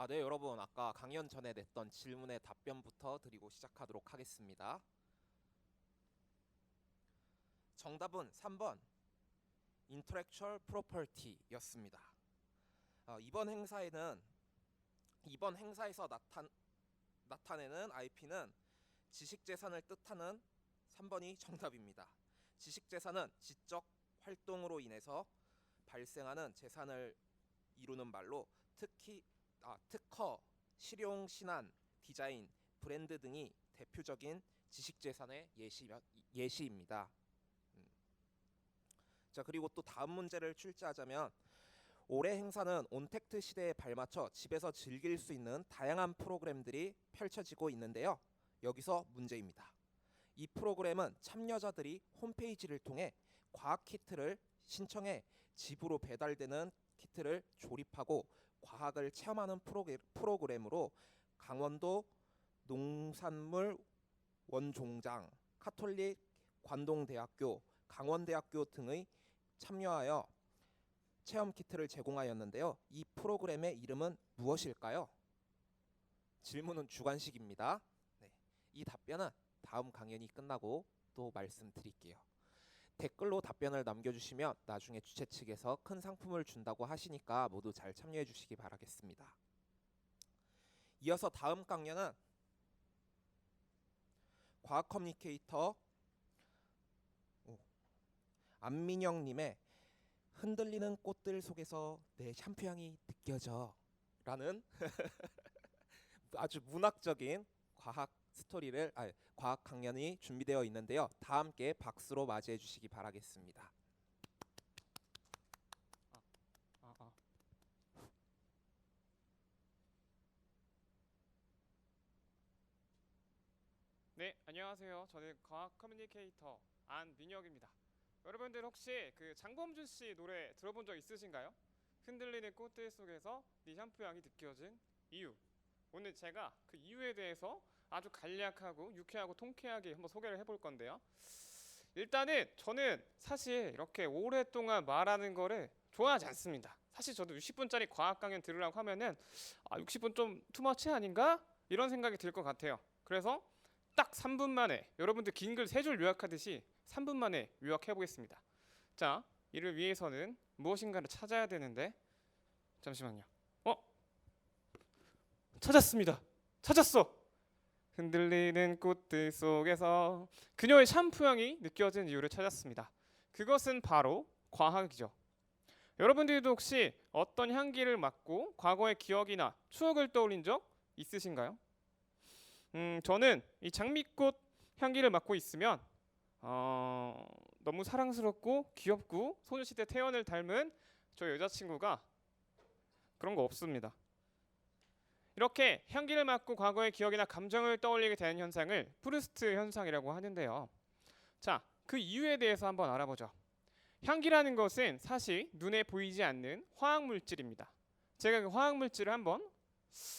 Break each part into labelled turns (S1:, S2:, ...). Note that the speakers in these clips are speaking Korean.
S1: 네, 여러분. 아까 강연 전에 냈던 질문의 답변부터 드리고 시작하도록 하겠습니다. 정답은 3번 Intellectual Property였습니다. 이번 행사에서 나타내는 IP는 지식재산을 뜻하는 3번이 정답입니다. 지식재산은 지적 활동으로 인해서 발생하는 재산을 이루는 말로 특허, 실용, 신안, 디자인, 브랜드 등이 대표적인 지식재산의 예시입니다. 자, 그리고 또 다음 문제를 출제하자면 올해 행사는 온택트 시대에 발맞춰 집에서 즐길 수 있는 다양한 프로그램들이 펼쳐지고 있는데요. 여기서 문제입니다. 이 프로그램은 참여자들이 홈페이지를 통해 과학 키트를 신청해 집으로 배달되는 키트를 조립하고 과학을 체험하는 프로그램으로 강원도 농산물 원종장, 카톨릭 관동대학교, 강원대학교 등의 참여하여 체험 키트를 제공하였는데요. 이 프로그램의 이름은 무엇일까요? 질문은 주관식입니다. 네, 이 답변은 다음 강연이 끝나고 또 말씀드릴게요. 댓글로 답변을 남겨주시면 나중에 주최 측에서 큰 상품을 준다고 하시니까 모두 잘 참여해 주시기 바라겠습니다. 이어서 다음 강연은 과학 커뮤니케이터 안민영님의 흔들리는 꽃들 속에서 내 샴푸향이 느껴져 라는 아주 문학적인 과학 강연이 준비되어 있는데요. 다 함께 박수로 맞이해 주시기 바라겠습니다.
S2: 네, 안녕하세요. 저는 과학 커뮤니케이터 안민혁입니다. 여러분들 혹시 그 장범준 씨 노래 들어본 적 있으신가요? 흔들리는 꽃들 속에서 네 샴푸 향이 느껴진 이유. 오늘 제가 그 이유에 대해서 아주 간략하고 유쾌하고 통쾌하게 한번 소개를 해볼 건데요. 일단은 저는 사실 이렇게 오랫동안 말하는 거를 좋아하지 않습니다. 사실 저도 60분짜리 과학 강연 들으라고 하면은 60분 좀 투머치 아닌가? 이런 생각이 들 것 같아요. 그래서 딱 3분 만에 여러분들 긴 글 3줄 요약하듯이 3분 만에 요약해 보겠습니다. 자, 이를 위해서는 무엇인가를 찾아야 되는데 잠시만요. 찾았습니다. 찾았어. 흔들리는 꽃들 속에서 그녀의 샴푸향이 느껴진 이유를 찾았습니다. 그것은 바로 과학이죠. 여러분들도 혹시 어떤 향기를 맡고 과거의 기억이나 추억을 떠올린 적 있으신가요? 저는 이 장미꽃 향기를 맡고 있으면 너무 사랑스럽고 귀엽고 소녀시대 태연을 닮은 저 여자친구가 그런 거 없습니다. 이렇게 향기를 맡고 과거의 기억이나 감정을 떠올리게 되는 현상을 프루스트 현상이라고 하는데요. 자, 그 이유에 대해서 한번 알아보죠. 향기라는 것은 사실 눈에 보이지 않는 화학물질입니다. 제가 그 화학물질을 한번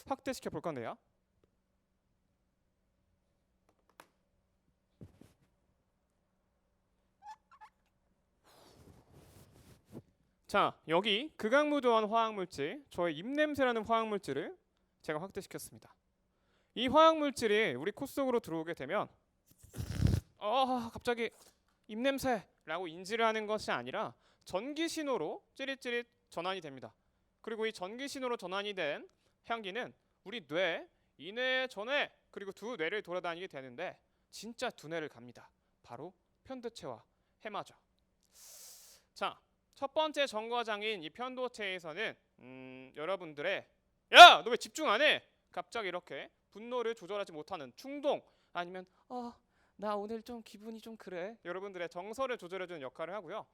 S2: 확대시켜 볼 건데요. 자, 여기 극악무도한 화학물질, 저의 입냄새라는 화학물질을 제가 확대시켰습니다. 이 화학물질이 우리 코 속으로 들어오게 되면 갑자기 입냄새라고 인지를 하는 것이 아니라 전기 신호로 찌릿찌릿 전환이 됩니다. 그리고 이 전기 신호로 전환이 된 향기는 우리 뇌, 이뇌, 전뇌 그리고 두 뇌를 돌아다니게 되는데 진짜 두뇌를 갑니다. 바로 편도체와 해마죠. 자, 첫 번째 정거장인 이 편도체에서는 여러분들의 야! 너 왜 집중 안 해? 갑자기 이렇게 분노를 조절하지 못하는 충동 아니면 나 오늘 좀 기분이 좀 그래. 여러분들의 정서를 조절해주는 역할을 하고요.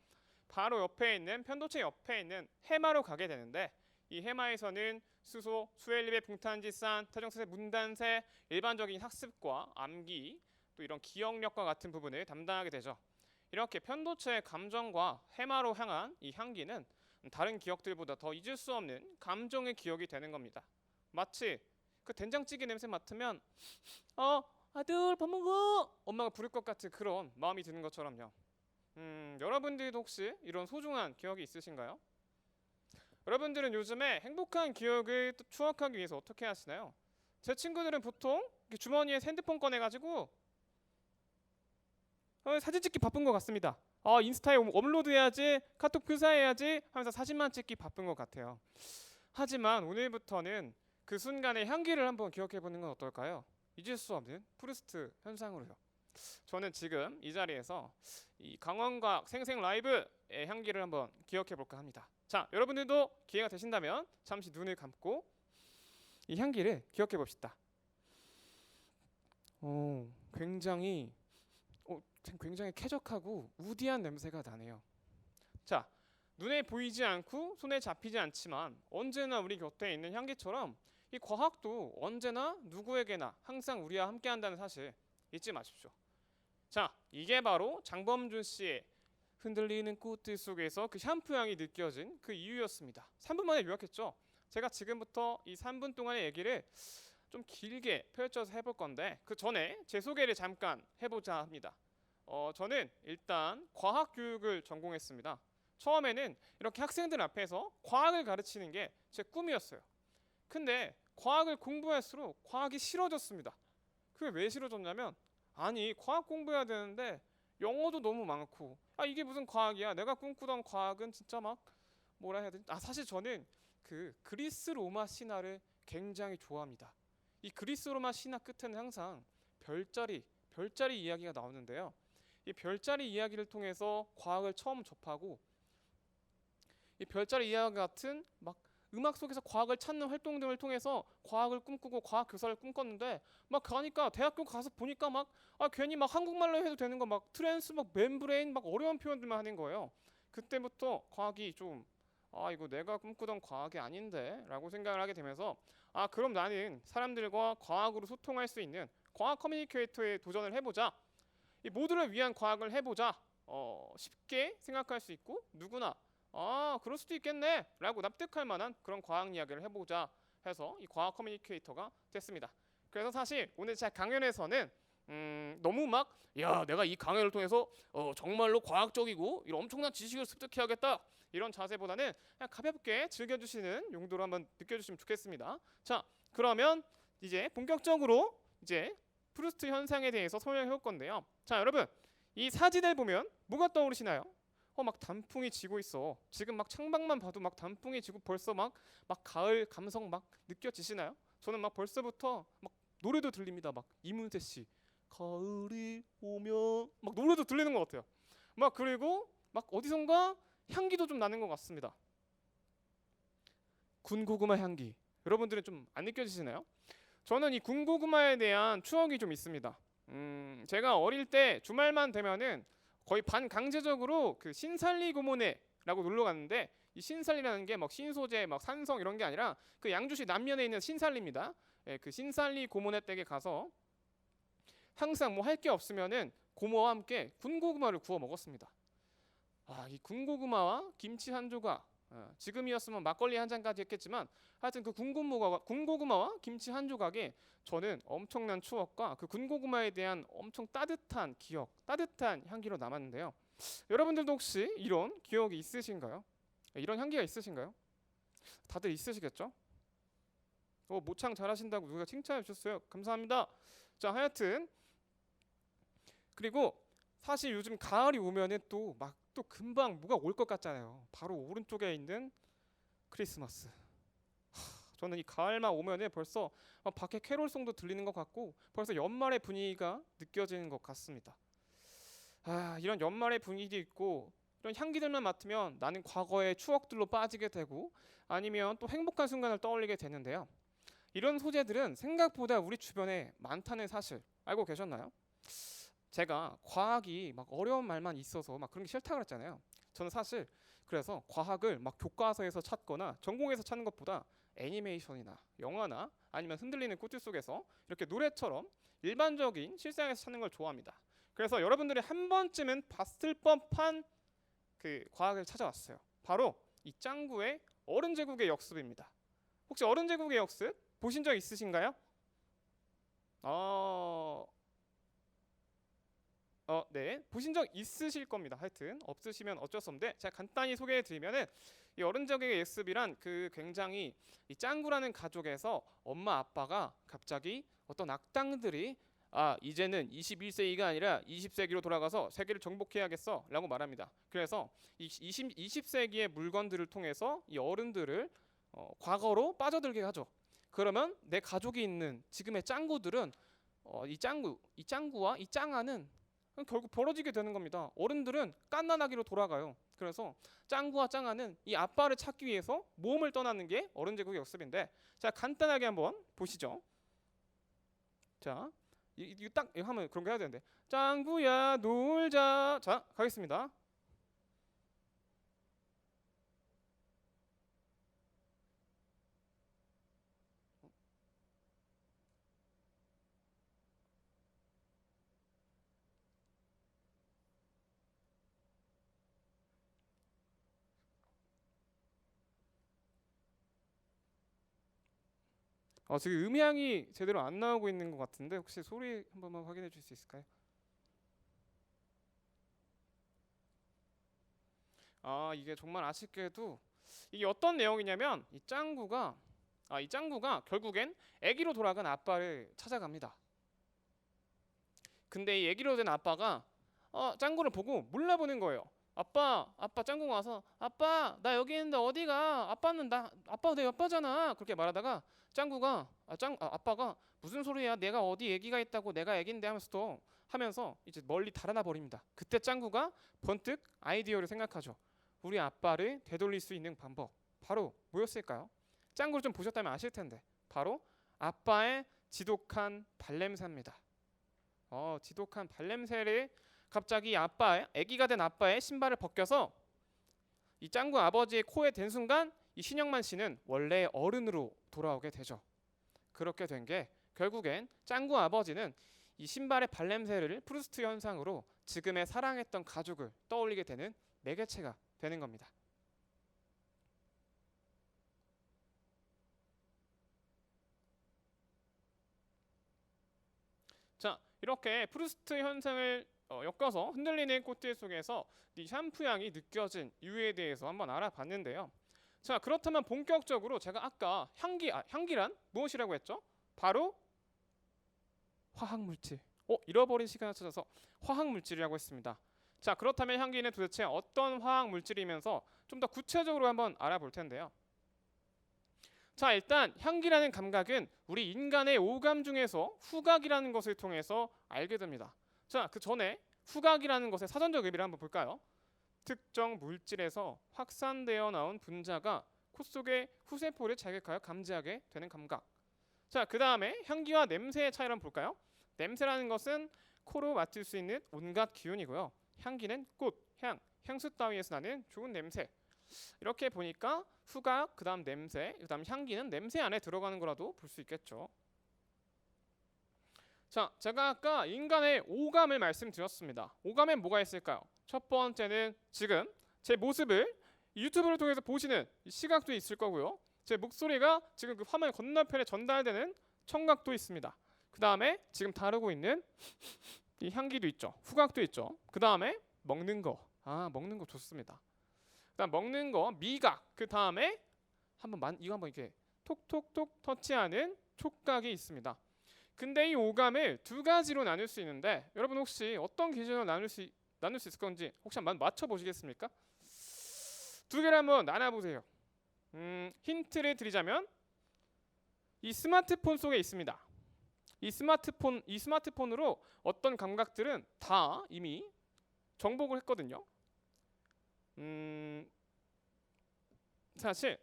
S2: 바로 옆에 있는 편도체 옆에 있는 해마로 가게 되는데 이 해마에서는 수소, 수엘립의 붕탄지산, 태정세, 문단세, 일반적인 학습과 암기 또 이런 기억력과 같은 부분을 담당하게 되죠. 이렇게 편도체의 감정과 해마로 향한 이 향기는 다른 기억들보다 더 잊을 수 없는 감정의 기억이 되는 겁니다. 마치 그 된장찌개 냄새 맡으면 아들 밥 먹어 엄마가 부를 것 같은 그런 마음이 드는 것처럼요. 여러분들도 혹시 이런 소중한 기억이 있으신가요? 여러분들은 요즘에 행복한 기억을 또 추억하기 위해서 어떻게 하시나요? 제 친구들은 보통 이렇게 주머니에 핸드폰 꺼내가지고 사진 찍기 바쁜 것 같습니다. 인스타에 업로드해야지, 카톡 프사해야지 하면서 사진만 찍기 바쁜 것 같아요. 하지만 오늘부터는 그 순간의 향기를 한번 기억해 보는 건 어떨까요? 잊을 수 없는 프루스트 현상으로요. 저는 지금 이 자리에서 이 강원과학 생생 라이브의 향기를 한번 기억해 볼까 합니다. 자, 여러분들도 기회가 되신다면 잠시 눈을 감고 이 향기를 기억해 봅시다. 굉장히 굉장히 쾌적하고 우디한 냄새가 나네요. 자, 눈에 보이지 않고 손에 잡히지 않지만 언제나 우리 곁에 있는 향기처럼 이 과학도 언제나 누구에게나 항상 우리와 함께한다는 사실 잊지 마십시오. 자, 이게 바로 장범준 씨의 흔들리는 꽃들 속에서 그 샴푸 향이 느껴진 그 이유였습니다. 3분 만에 요약했죠. 제가 지금부터 이 3분 동안의 얘기를 좀 길게 펼쳐서 해볼 건데 그 전에 제 소개를 잠깐 해보자 합니다. 저는 일단 과학 교육을 전공했습니다. 처음에는 이렇게 학생들 앞에서 과학을 가르치는 게 제 꿈이었어요. 근데 과학을 공부할수록 과학이 싫어졌습니다. 그게 왜 싫어졌냐면 아니 과학 공부해야 되는데 영어도 너무 많고 이게 무슨 과학이야. 내가 꿈꾸던 과학은 진짜 막 뭐라 해야 되지? 사실 저는 그 그리스 로마 신화를 굉장히 좋아합니다. 이 그리스 로마 신화 끝에는 항상 별자리 이야기가 나오는데요. 이 별자리 이야기를 통해서 과학을 처음 접하고 이 별자리 이야기 같은 막 음악 속에서 과학을 찾는 활동 등을 통해서 과학을 꿈꾸고 과학 교사를 꿈꿨는데 막 가니까 대학교 가서 보니까 막 괜히 막 한국말로 해도 되는 거 막 트랜스 막 멤브레인 막 어려운 표현들만 하는 거예요. 그때부터 과학이 좀 이거 내가 꿈꾸던 과학이 아닌데 라고 생각을 하게 되면서 그럼 나는 사람들과 과학으로 소통할 수 있는 과학 커뮤니케이터에 도전을 해보자. 이 모두를 위한 과학을 해보자. 쉽게 생각할 수 있고 누구나 그럴 수도 있겠네 라고 납득할 만한 그런 과학 이야기를 해보자 해서 이 과학 커뮤니케이터가 됐습니다. 그래서 사실 오늘 제 강연에서는 너무 막 내가 이 강연을 통해서 정말로 과학적이고 이런 엄청난 지식을 습득해야겠다 이런 자세보다는 그냥 가볍게 즐겨주시는 용도로 한번 느껴주시면 좋겠습니다. 자, 그러면 이제 본격적으로 이제 프루스트 현상에 대해서 설명해 볼 건데요. 자, 여러분 이 사진을 보면 뭐가 떠오르시나요? 막 단풍이 지고 있어. 지금 막 창밖만 봐도 막 단풍이 지고 벌써 막 가을 감성 막 느껴지시나요? 저는 막 벌써부터 막 노래도 들립니다. 막 이문세 씨 가을이 오면 막 노래도 들리는 것 같아요. 막 그리고 막 어디선가 향기도 좀 나는 것 같습니다. 군고구마 향기. 여러분들은 좀 안 느껴지시나요? 저는 이 군고구마에 대한 추억이 좀 있습니다. 제가 어릴 때 주말만 되면은 거의 반강제적으로 그 신살리 고모네라고 놀러 갔는데 이 신살리라는 게 막 신소재 막 산성 이런 게 아니라 그 양주시 남면에 있는 신살리입니다. 그 신살리 고모네 댁에 가서 항상 뭐 할 게 없으면은 고모와 함께 군고구마를 구워 먹었습니다. 이 군고구마와 김치 한 조각 지금이었으면 막걸리 한 잔까지 했겠지만 하여튼 그 군고구마와 김치 한 조각에 저는 엄청난 추억과 그 군고구마에 대한 엄청 따뜻한 기억, 따뜻한 향기로 남았는데요. 여러분들도 혹시 이런 기억이 있으신가요? 이런 향기가 있으신가요? 다들 있으시겠죠? 모창 잘하신다고 누가 칭찬해 주셨어요. 감사합니다. 자, 하여튼 그리고 사실 요즘 가을이 오면은 또 금방 뭐가 올 것 같잖아요. 바로 오른쪽에 있는 크리스마스. 저는 이 가을만 오면은 벌써 밖에 캐롤송도 들리는 것 같고 벌써 연말의 분위기가 느껴지는 것 같습니다. 이런 연말의 분위기도 있고 이런 향기들만 맡으면 나는 과거의 추억들로 빠지게 되고 아니면 또 행복한 순간을 떠올리게 되는데요. 이런 소재들은 생각보다 우리 주변에 많다는 사실 알고 계셨나요? 제가 과학이 막 어려운 말만 있어서 막 그런 게 싫다고 그랬잖아요. 저는 사실 그래서 과학을 막 교과서에서 찾거나 전공에서 찾는 것보다 애니메이션이나 영화나 아니면 흔들리는 꽃들 속에서 이렇게 노래처럼 일반적인 실생에서 찾는 걸 좋아합니다. 그래서 여러분들이 한 번쯤은 봤을 법한 그 과학을 찾아왔어요. 바로 이 짱구의 어른 제국의 역습입니다. 혹시 어른 제국의 역습 보신 적 있으신가요? 네, 보신 적 있으실 겁니다. 하여튼 없으시면 어쩔 수 없는데 제가 간단히 소개해 드리면은 이 어른적의 예습이란 그 굉장히 이 짱구라는 가족에서 엄마 아빠가 갑자기 어떤 악당들이 이제는 21세기가 아니라 20세기로 돌아가서 세계를 정복해야겠어 라고 말합니다. 그래서 이 20세기의 물건들을 통해서 이 어른들을 과거로 빠져들게 하죠. 그러면 내 가족이 있는 지금의 짱구들은 이 짱구와 이 짱아는 결국 벌어지게 되는 겁니다. 어른들은 깐난아기로 돌아가요. 그래서 짱구와 짱아는 이 아빠를 찾기 위해서 모험을 떠나는 게 어른제국의 역습인데, 자 간단하게 한번 보시죠. 자 이거 딱 이거 하면 그런 거 해야 되는데, 짱구야 놀자. 자 가겠습니다. 지금 음향이 제대로 안 나오고 있는 것 같은데 혹시 소리 한 번만 확인해 줄 수 있을까요? 이게 정말 아쉽게도 이게 어떤 내용이냐면 이 짱구가 결국엔 아기로 돌아간 아빠를 찾아갑니다. 근데 이 아기로 된 아빠가 짱구를 보고 몰라보는 거예요. 아빠 짱구가 와서 아빠 나 여기 있는데 어디가? 아빠 내 아빠잖아. 그렇게 말하다가 짱구가 아빠가 무슨 소리야? 내가 어디 애기가 있다고, 내가 애기인데 하면서 이제 멀리 달아나 버립니다. 그때 짱구가 번뜩 아이디어를 생각하죠. 우리 아빠를 되돌릴 수 있는 방법 바로 뭐였을까요? 짱구를 좀 보셨다면 아실 텐데 바로 아빠의 지독한 발냄새입니다. 지독한 발냄새를 갑자기 아기가 된 아빠의 신발을 벗겨서 이 짱구 아버지의 코에 댄 순간 이 신영만 씨는 원래 어른으로 돌아오게 되죠. 그렇게 된 게 결국엔 짱구 아버지는 이 신발의 발냄새를 프루스트 현상으로 지금의 사랑했던 가족을 떠올리게 되는 매개체가 되는 겁니다. 자, 이렇게 프루스트 현상을 엮어서 흔들리는 꽃들 속에서 이 샴푸 향이 느껴진 이유에 대해서 한번 알아봤는데요. 자, 그렇다면 본격적으로 제가 아까 향기란 무엇이라고 했죠? 바로 화학물질. 잃어버린 시간을 찾아서 화학물질이라고 했습니다. 자, 그렇다면 향기는 도대체 어떤 화학물질이면서 좀 더 구체적으로 한번 알아볼 텐데요. 자, 일단 향기라는 감각은 우리 인간의 오감 중에서 후각이라는 것을 통해서 알게 됩니다. 자, 그 전에 후각이라는 것의 사전적 의미를 한번 볼까요? 특정 물질에서 확산되어 나온 분자가 코 속의 후세포를 자극하여 감지하게 되는 감각. 자, 그 다음에 향기와 냄새의 차이를 한번 볼까요? 냄새라는 것은 코로 맡을 수 있는 온갖 기운이고요. 향기는 꽃, 향수 따위에서 나는 좋은 냄새. 이렇게 보니까 후각, 그 다음 냄새, 그 다음 향기는 냄새 안에 들어가는 거라도 볼 수 있겠죠. 자, 제가 아까 인간의 오감을 말씀드렸습니다. 오감엔 뭐가 있을까요? 첫 번째는 지금 제 모습을 유튜브를 통해서 보시는 시각도 있을 거고요. 제 목소리가 지금 그 화면 건너편에 전달되는 청각도 있습니다. 그 다음에 지금 다루고 있는 이 향기도 있죠. 후각도 있죠. 그 다음에 먹는 거. 먹는 거 좋습니다. 그다음 먹는 거 미각. 그 다음에 이거 한번 이렇게 톡톡톡 터치하는 촉각이 있습니다. 근데 이 오감을 두 가지로 나눌 수 있는데 여러분 혹시 어떤 기준으로 나눌 수 있을 건지 혹시 한번 맞춰 보시겠습니까? 두 개를 한번 나눠보세요. 힌트를 드리자면 이 스마트폰 속에 있습니다. 이 스마트폰으로 어떤 감각들은 다 이미 정복을 했거든요. 사실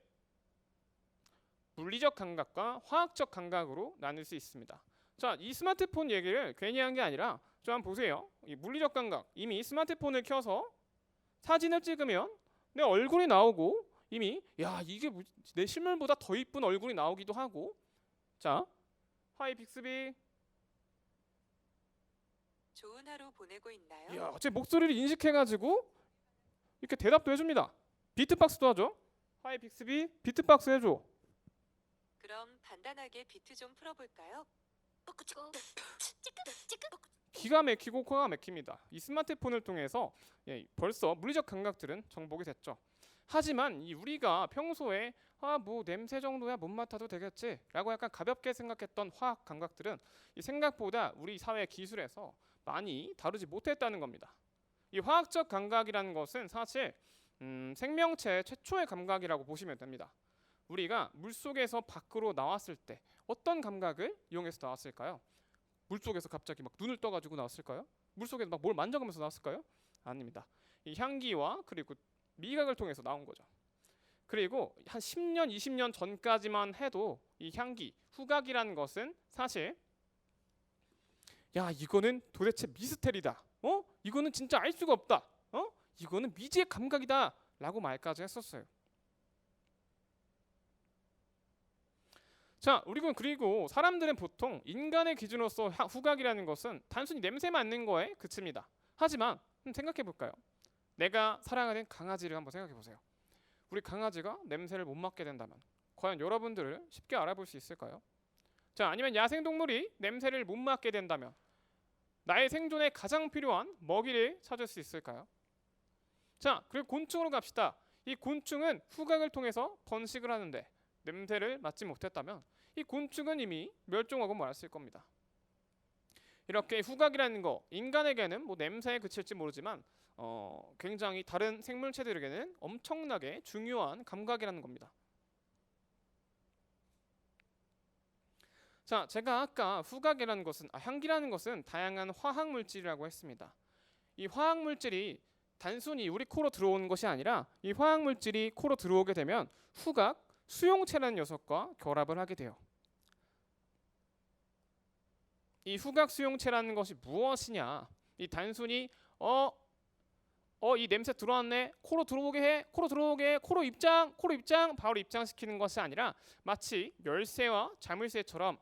S2: 물리적 감각과 화학적 감각으로 나눌 수 있습니다. 자, 이 스마트폰 얘기를 괜히 한 게 아니라 좀 한번 보세요. 이 물리적 감각, 이미 스마트폰을 켜서 사진을 찍으면 내 얼굴이 나오고 이미 이게 내 실물보다 더 이쁜 얼굴이 나오기도 하고. 자, 하이 빅스비.
S3: 좋은 하루 보내고 있나요?
S2: 제 목소리를 인식해가지고 이렇게 대답도 해줍니다. 비트박스도 하죠. 하이 빅스비, 비트박스 해줘.
S3: 그럼 단단하게 비트 좀 풀어볼까요?
S2: 기가 막히고 코가 막힙니다. 이 스마트폰을 통해서 벌써 물리적 감각들은 정복이 됐죠. 하지만 이 우리가 평소에 뭐 냄새 정도야 못 맡아도 되겠지라고 약간 가볍게 생각했던 화학 감각들은 이 생각보다 우리 사회 기술에서 많이 다루지 못했다는 겁니다. 이 화학적 감각이라는 것은 사실 생명체 최초의 감각이라고 보시면 됩니다. 우리가 물속에서 밖으로 나왔을 때 어떤 감각을 이용해서 나왔을까요? 물속에서 갑자기 막 눈을 떠가지고 나왔을까요? 물속에서 막 뭘 만져가면서 나왔을까요? 아닙니다. 이 향기와 그리고 미각을 통해서 나온 거죠. 그리고 한 10년, 20년 전까지만 해도 이 향기, 후각이라는 것은 사실 야 이거는 도대체 미스테리다. 이거는 진짜 알 수가 없다. 이거는 미지의 감각이다. 라고 말까지 했었어요. 자, 그리고 사람들은 보통 인간의 기준으로서 후각이라는 것은 단순히 냄새 맡는 거에 그칩니다. 하지만 생각해 볼까요? 내가 사랑하는 강아지를 한번 생각해 보세요. 우리 강아지가 냄새를 못 맡게 된다면 과연 여러분들을 쉽게 알아볼 수 있을까요? 자, 아니면 야생동물이 냄새를 못 맡게 된다면 나의 생존에 가장 필요한 먹이를 찾을 수 있을까요? 자, 그리고 곤충으로 갑시다. 이 곤충은 후각을 통해서 번식을 하는데 냄새를 맡지 못했다면 이 곤충은 이미 멸종하고 말았을 겁니다. 이렇게 후각이라는 거 인간에게는 뭐 냄새에 그칠지 모르지만 굉장히 다른 생물체들에게는 엄청나게 중요한 감각이라는 겁니다. 자, 제가 아까 후각이라는 것은 향기라는 것은 다양한 화학 물질이라고 했습니다. 이 화학 물질이 단순히 우리 코로 들어오는 것이 아니라 이 화학 물질이 코로 들어오게 되면 후각 수용체라는 녀석과 결합을 하게 돼요. 이 후각 수용체라는 것이 무엇이냐? 이 단순히 이 냄새 들어왔네. 코로 들어오게 해. 코로 입장. 바로 입장시키는 것이 아니라 마치 열쇠와 자물쇠처럼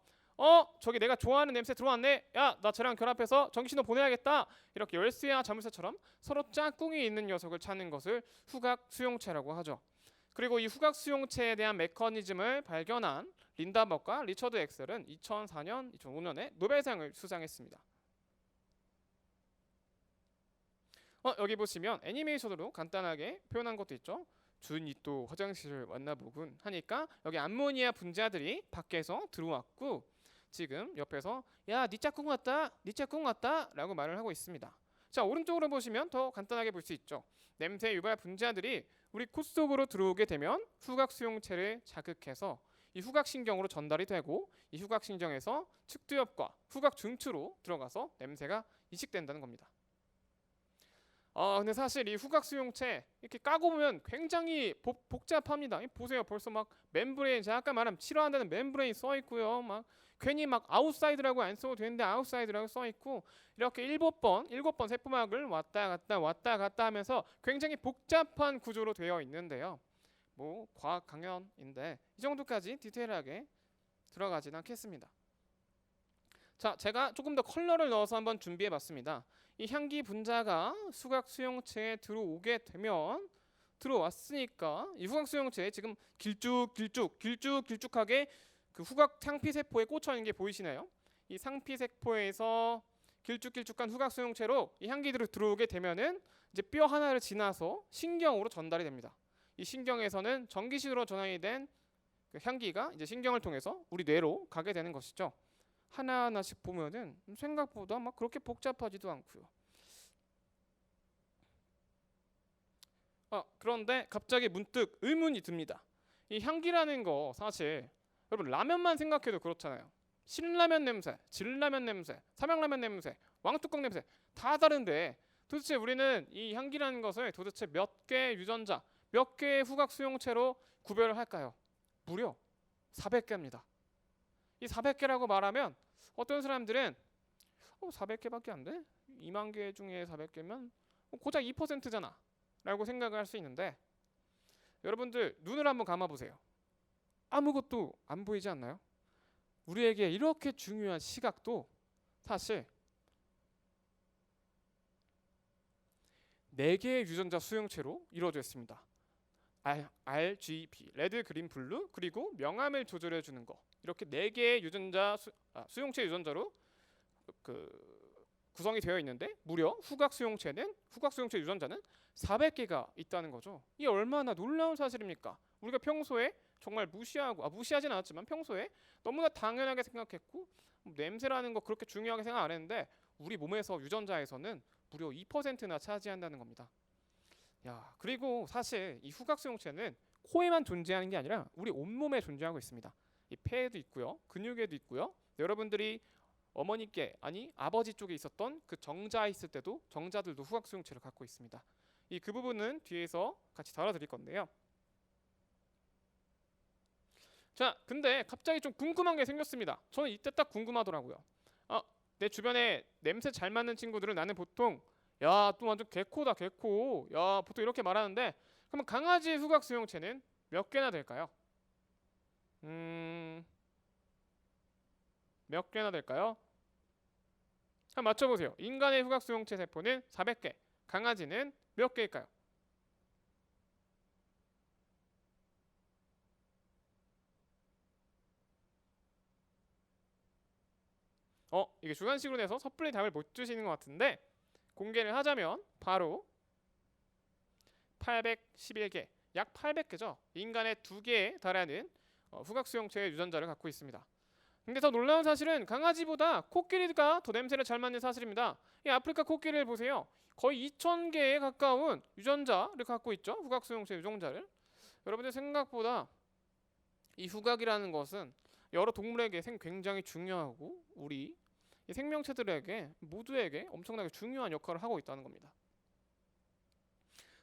S2: 저기 내가 좋아하는 냄새 들어왔네. 야, 나 쟤랑 결합해서 전기신호 보내야겠다. 이렇게 열쇠와 자물쇠처럼 서로 짝꿍이 있는 녀석을 찾는 것을 후각 수용체라고 하죠. 그리고 이 후각 수용체에 대한 메커니즘을 발견한 린다버과 리처드 엑셀은 2004년, 2005년에 노벨상을 수상했습니다. 여기 보시면 애니메이션으로 간단하게 표현한 것도 있죠. 준이 또 화장실을 만나보군 하니까 여기 암모니아 분자들이 밖에서 들어왔고 지금 옆에서 야, 니 짝꿍 왔다 라고 말을 하고 있습니다. 자, 오른쪽으로 보시면 더 간단하게 볼 수 있죠. 냄새 유발 분자들이 우리 코 속으로 들어오게 되면 후각 수용체를 자극해서 이 후각신경으로 전달이 되고 이 후각신경에서 측두엽과 후각 중추로 들어가서 냄새가 이식된다는 겁니다. 근데 사실 이 후각 수용체 이렇게 까고 보면 굉장히 복잡합니다. 보세요, 벌써 막 멤브레인, 제가 아까 말한 싫어한다는 멤브레인 써 있고요. 막 괜히 막 아웃사이드라고 안 써도 되는데 아웃사이드라고 써 있고 이렇게 일곱 번 세포막을 왔다 갔다 하면서 굉장히 복잡한 구조로 되어 있는데요. 뭐 과학 강연인데 이 정도까지 디테일하게 들어가진 않겠습니다. 자, 제가 조금 더 컬러를 넣어서 한번 준비해봤습니다. 이 향기 분자가 후각 수용체에 들어오게 되면 들어왔으니까 이 후각 수용체에 지금 길쭉하게 그 후각 상피 세포에 꽂혀 있는 게 보이시나요? 이 상피 세포에서 길쭉한 후각 수용체로 이 향기들이 들어오게 되면은 이제 뼈 하나를 지나서 신경으로 전달이 됩니다. 이 신경에서는 전기신호로 전환이 된 그 향기가 이제 신경을 통해서 우리 뇌로 가게 되는 것이죠. 하나하나씩 보면은 생각보다 막 그렇게 복잡하지도 않고요. 그런데 갑자기 문득 의문이 듭니다. 이 향기라는 거 사실 여러분 라면만 생각해도 그렇잖아요. 신라면 냄새, 진라면 냄새, 삼양라면 냄새, 왕뚜껑 냄새 다 다른데 도대체 우리는 이 향기라는 것을 도대체 몇 개의 유전자, 몇 개의 후각 수용체로 구별을 할까요? 무려 400개입니다. 이 400개라고 말하면 어떤 사람들은 400개밖에 안 돼? 2만 개 중에 400개면 고작 2%잖아 라고 생각을 할 수 있는데 여러분들 눈을 한번 감아보세요. 아무것도 안 보이지 않나요? 우리에게 이렇게 중요한 시각도 사실 4개의 유전자 수용체로 이루어져 있습니다. RGB, 레드, 그린, 블루, 그리고 명암을 조절해 주는 거. 이렇게 4개의 유전자 수용체 유전자로 구성이 되어 있는데 무려 후각 수용체 유전자는 400개가 있다는 거죠. 이게 얼마나 놀라운 사실입니까? 우리가 평소에 정말 무시하진 않았지만 평소에 너무나 당연하게 생각했고 냄새라는 거 그렇게 중요하게 생각 안 했는데 우리 몸에서 유전자에서는 무려 2%나 차지한다는 겁니다. 야, 그리고 사실 이 후각 수용체는 코에만 존재하는 게 아니라 우리 온몸에 존재하고 있습니다. 이 폐에도 있고요, 근육에도 있고요. 여러분들이 어머니께 아버지 쪽에 있었던 그 정자 있을 때도 정자들도 후각 수용체를 갖고 있습니다. 그 부분은 뒤에서 같이 다뤄드릴 건데요. 자, 근데 갑자기 좀 궁금한 게 생겼습니다. 저는 이때 딱 궁금하더라고요. 내 주변에 냄새 잘 맡는 친구들은 나는 보통 야, 또 완전 개코다 개코. 야, 보통 이렇게 말하는데 그러면 강아지 후각 수용체는 몇 개나 될까요? 몇 개나 될까요? 한번 맞춰보세요. 인간의 후각 수용체 세포는 400개. 강아지는 몇 개일까요? 이게 주관식으로 내서 섣불리 답을 못 주시는 것 같은데 공개를 하자면 바로 811개, 약 800개죠. 인간의 2개에 달하는 후각 수용체의 유전자를 갖고 있습니다. 근데 더 놀라운 사실은 강아지보다 코끼리가 더 냄새를 잘 맡는 사실입니다. 이 아프리카 코끼리를 보세요. 거의 2,000개에 가까운 유전자를 갖고 있죠. 후각 수용체 유전자를. 여러분들 생각보다 이 후각이라는 것은 여러 동물에게 굉장히 중요하고 우리 이 생명체들에게 모두에게 엄청나게 중요한 역할을 하고 있다는 겁니다.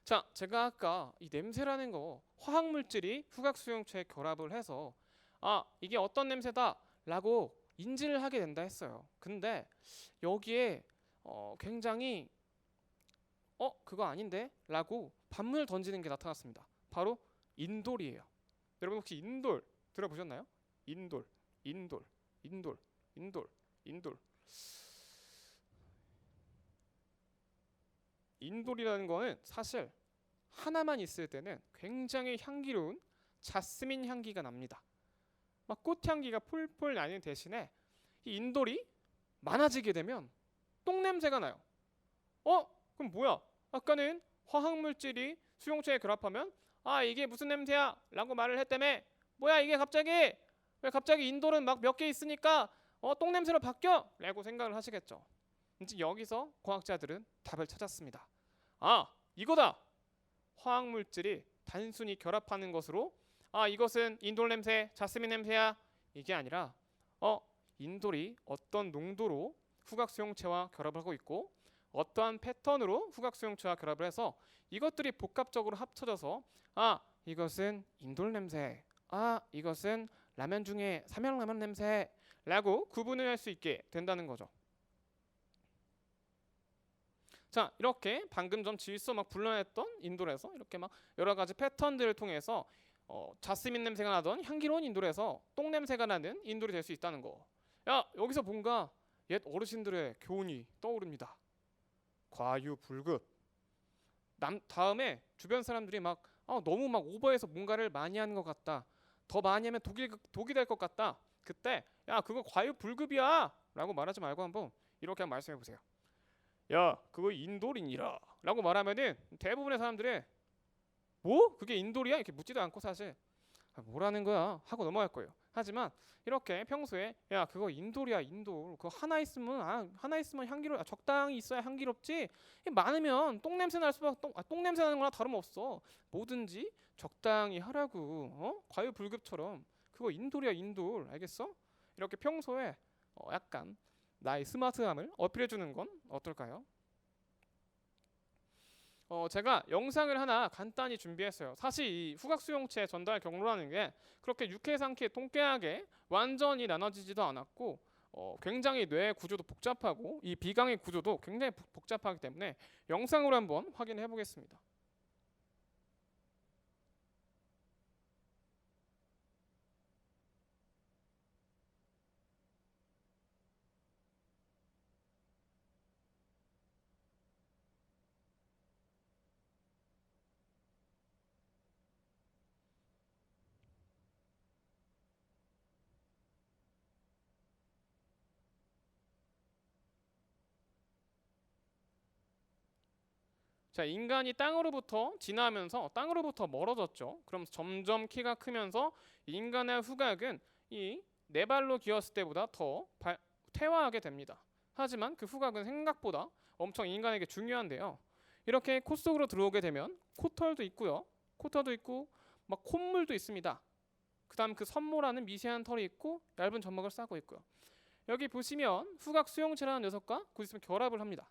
S2: 자, 제가 아까 이 냄새라는 거 화학 물질이 후각 수용체에 결합을 해서 이게 어떤 냄새다 라고 인지를 하게 된다 했어요. 근데 여기에 굉장히 그거 아닌데? 라고 반문을 던지는 게 나타났습니다. 바로 인돌이에요. 여러분 혹시 인돌 들어보셨나요? 인돌. 인돌이라는 거는 사실 하나만 있을 때는 굉장히 향기로운 자스민 향기가 납니다. 막 꽃향기가 폴폴 나는 대신에 이 인돌이 많아지게 되면 똥 냄새가 나요. 그럼 뭐야? 아까는 화학 물질이 수용체에 결합하면 이게 무슨 냄새야? 라고 말을 했다며. 뭐야 이게 갑자기? 왜 갑자기 인돌은 막 몇 개 있으니까 똥 냄새로 바뀌어? 라고 생각을 하시겠죠. 이제 여기서 과학자들은 답을 찾았습니다. 이거다. 화학 물질이 단순히 결합하는 것으로 이것은 인돌 냄새, 자스민 냄새야. 이게 아니라 인돌이 어떤 농도로 후각 수용체와 결합을 하고 있고 어떠한 패턴으로 후각 수용체와 결합을 해서 이것들이 복합적으로 합쳐져서 이것은 인돌 냄새, 이것은 라면 중에 삼양라면 냄새라고 구분을 할 수 있게 된다는 거죠. 자, 이렇게 방금 전 질소 막 불러냈던 인돌에서 이렇게 막 여러 가지 패턴들을 통해서 자스민 냄새가 나던 향기로운 인돌에서 똥 냄새가 나는 인돌이 될 수 있다는 거. 여기서 뭔가 옛 어르신들의 교훈이 떠오릅니다. 과유불급. 다음에 주변 사람들이 막 너무 막 오버해서 뭔가를 많이 하는 것 같다. 더 많이 하면 독이 될 것 같다. 그때 그거 과유불급이야 라고 말하지 말고 한번 이렇게 한번 말씀해 보세요. 그거 인돌이니라 라고 말하면은 대부분의 사람들이 뭐? 그게 인돌이야? 이렇게 묻지도 않고 사실 뭐라는 거야? 하고 넘어갈 거예요. 하지만 이렇게 평소에 그거 인돌이야 인돌. 그거 하나 있으면 향기로 적당히 있어야 향기롭지. 많으면 똥 냄새 날 수밖에 똥 냄새 나는 거나 다름없어. 뭐든지 적당히 하라고. 과유불급처럼 그거 인돌이야 인돌. 알겠어? 이렇게 평소에 약간 나의 스마트함을 어필해 주는 건 어떨까요? 제가 영상을 하나 간단히 준비했어요. 사실 이 후각 수용체 전달 경로라는 게 그렇게 유쾌상쾌 통쾌하게 완전히 나눠지지도 않았고 굉장히 뇌 구조도 복잡하고 이 비강의 구조도 굉장히 복잡하기 때문에 영상으로 한번 확인해 보겠습니다. 자, 인간이 땅으로부터 진화하면서 땅으로부터 멀어졌죠. 그럼 점점 키가 크면서 인간의 후각은 이 네 발로 기었을 때보다 더 퇴화하게 됩니다. 하지만 그 후각은 생각보다 엄청 인간에게 중요한데요. 이렇게 코 속으로 들어오게 되면 코털도 있고요. 코털도 있고 막 콧물도 있습니다. 그다음 그 선모라는 미세한 털이 있고 얇은 점막을 싸고 있고요. 여기 보시면 후각 수용체라는 녀석과 곧 있으면 결합을 합니다.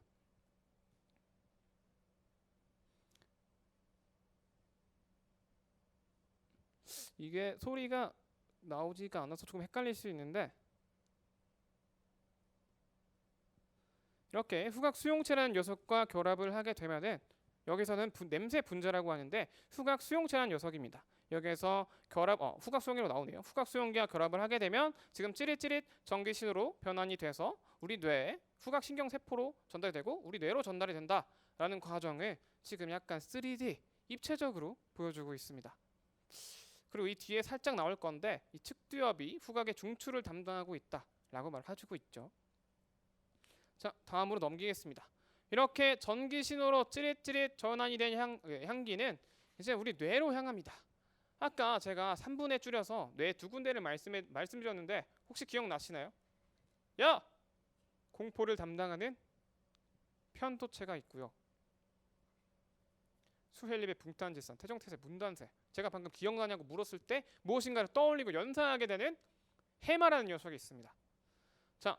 S2: 이게 소리가 나오지가 않아서 조금 헷갈릴 수 있는데 이렇게 후각 수용체라는 녀석과 결합을 하게 되면은 여기서는 냄새 분자라고 하는데 후각 수용체라는 녀석입니다. 여기에서 후각 수용기로 나오네요. 후각 수용기와 결합을 하게 되면 지금 찌릿찌릿 전기신호로 변환이 돼서 우리 뇌에 후각 신경 세포로 전달이 되고 우리 뇌로 전달이 된다라는 과정을 지금 약간 3D 입체적으로 보여주고 있습니다. 그리고 이 뒤에 살짝 나올 건데 이 측두엽이 후각의 중추를 담당하고 있다라고 말해주고 있죠. 자, 다음으로 넘기겠습니다. 이렇게 전기 신호로 찌릿찌릿 전환이 된 향기는 이제 우리 뇌로 향합니다. 아까 제가 3분에 줄여서 뇌 두 군데를 말씀드렸는데 혹시 기억나시나요? 야! 공포를 담당하는 편도체가 있고요. 수헬립의 붕탄지선, 태정태세, 문단세. 제가 방금 기억나냐고 물었을 때 무엇인가를 떠올리고 연상하게 되는 해마라는 녀석이 있습니다. 자,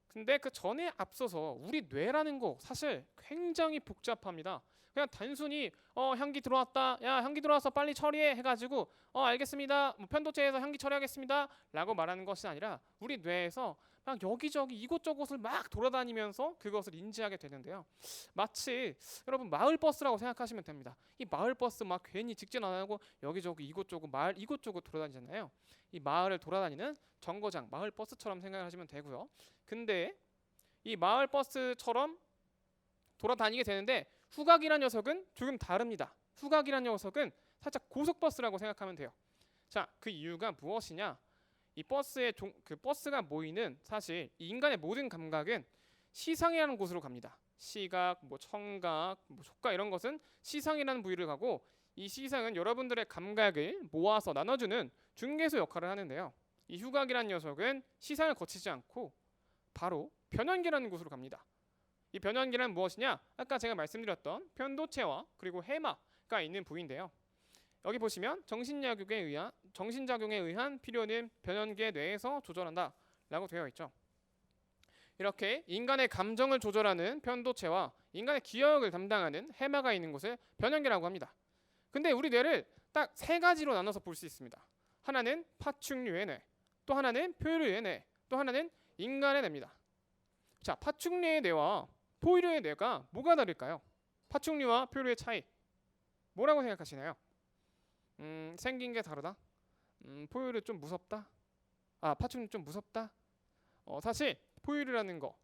S2: 근데 그 전에 앞서서 우리 뇌라는 거 사실 굉장히 복잡합니다. 그냥 단순히 향기 들어왔다, 야 향기 들어와서 빨리 처리해 해가지고 알겠습니다, 뭐 편도체에서 향기 처리하겠습니다 라고 말하는 것이 아니라 우리 뇌에서 막 여기저기 이곳저곳을 막 돌아다니면서 그것을 인지하게 되는데요. 마치 여러분 마을 버스라고 생각하시면 됩니다. 이 마을 버스 막 괜히 직진 안 하고 여기저기 이곳저곳 마을 이곳저곳 돌아다니잖아요. 이 마을을 돌아다니는 정거장 마을 버스처럼 생각하시면 되고요. 근데 이 마을 버스처럼 돌아다니게 되는데 후각이라는 녀석은 조금 다릅니다. 후각이라는 녀석은 살짝 고속버스라고 생각하면 돼요. 자, 그 이유가 무엇이냐? 이 그 버스가 모이는 사실 인간의 모든 감각은 시상이라는 곳으로 갑니다. 시각, 뭐 청각, 뭐 촉각 이런 것은 시상이라는 부위를 가고 이 시상은 여러분들의 감각을 모아서 나눠주는 중개소 역할을 하는데요. 이 후각이라는 녀석은 시상을 거치지 않고 바로 변연기라는 곳으로 갑니다. 이 변연기란 무엇이냐? 아까 제가 말씀드렸던 편도체와 그리고 해마가 있는 부위인데요. 여기 보시면 정신작용에 의한 필요는 변연기의 뇌에서 조절한다 라고 되어 있죠. 이렇게 인간의 감정을 조절하는 편도체와 인간의 기억을 담당하는 해마가 있는 곳을 변연기라고 합니다. 근데 우리 뇌를 딱 세 가지로 나눠서 볼 수 있습니다. 하나는 파충류의 뇌, 또 하나는 포유류의 뇌, 또 하나는 인간의 뇌입니다. 자, 파충류의 뇌와 포유류의 뇌가 뭐가 다를까요? 파충류와 포유류의 차이 뭐라고 생각하시나요? 생긴 게 다르다? 포유류 좀 무섭다? 파충류 좀 무섭다? 사실 포유류라는 거,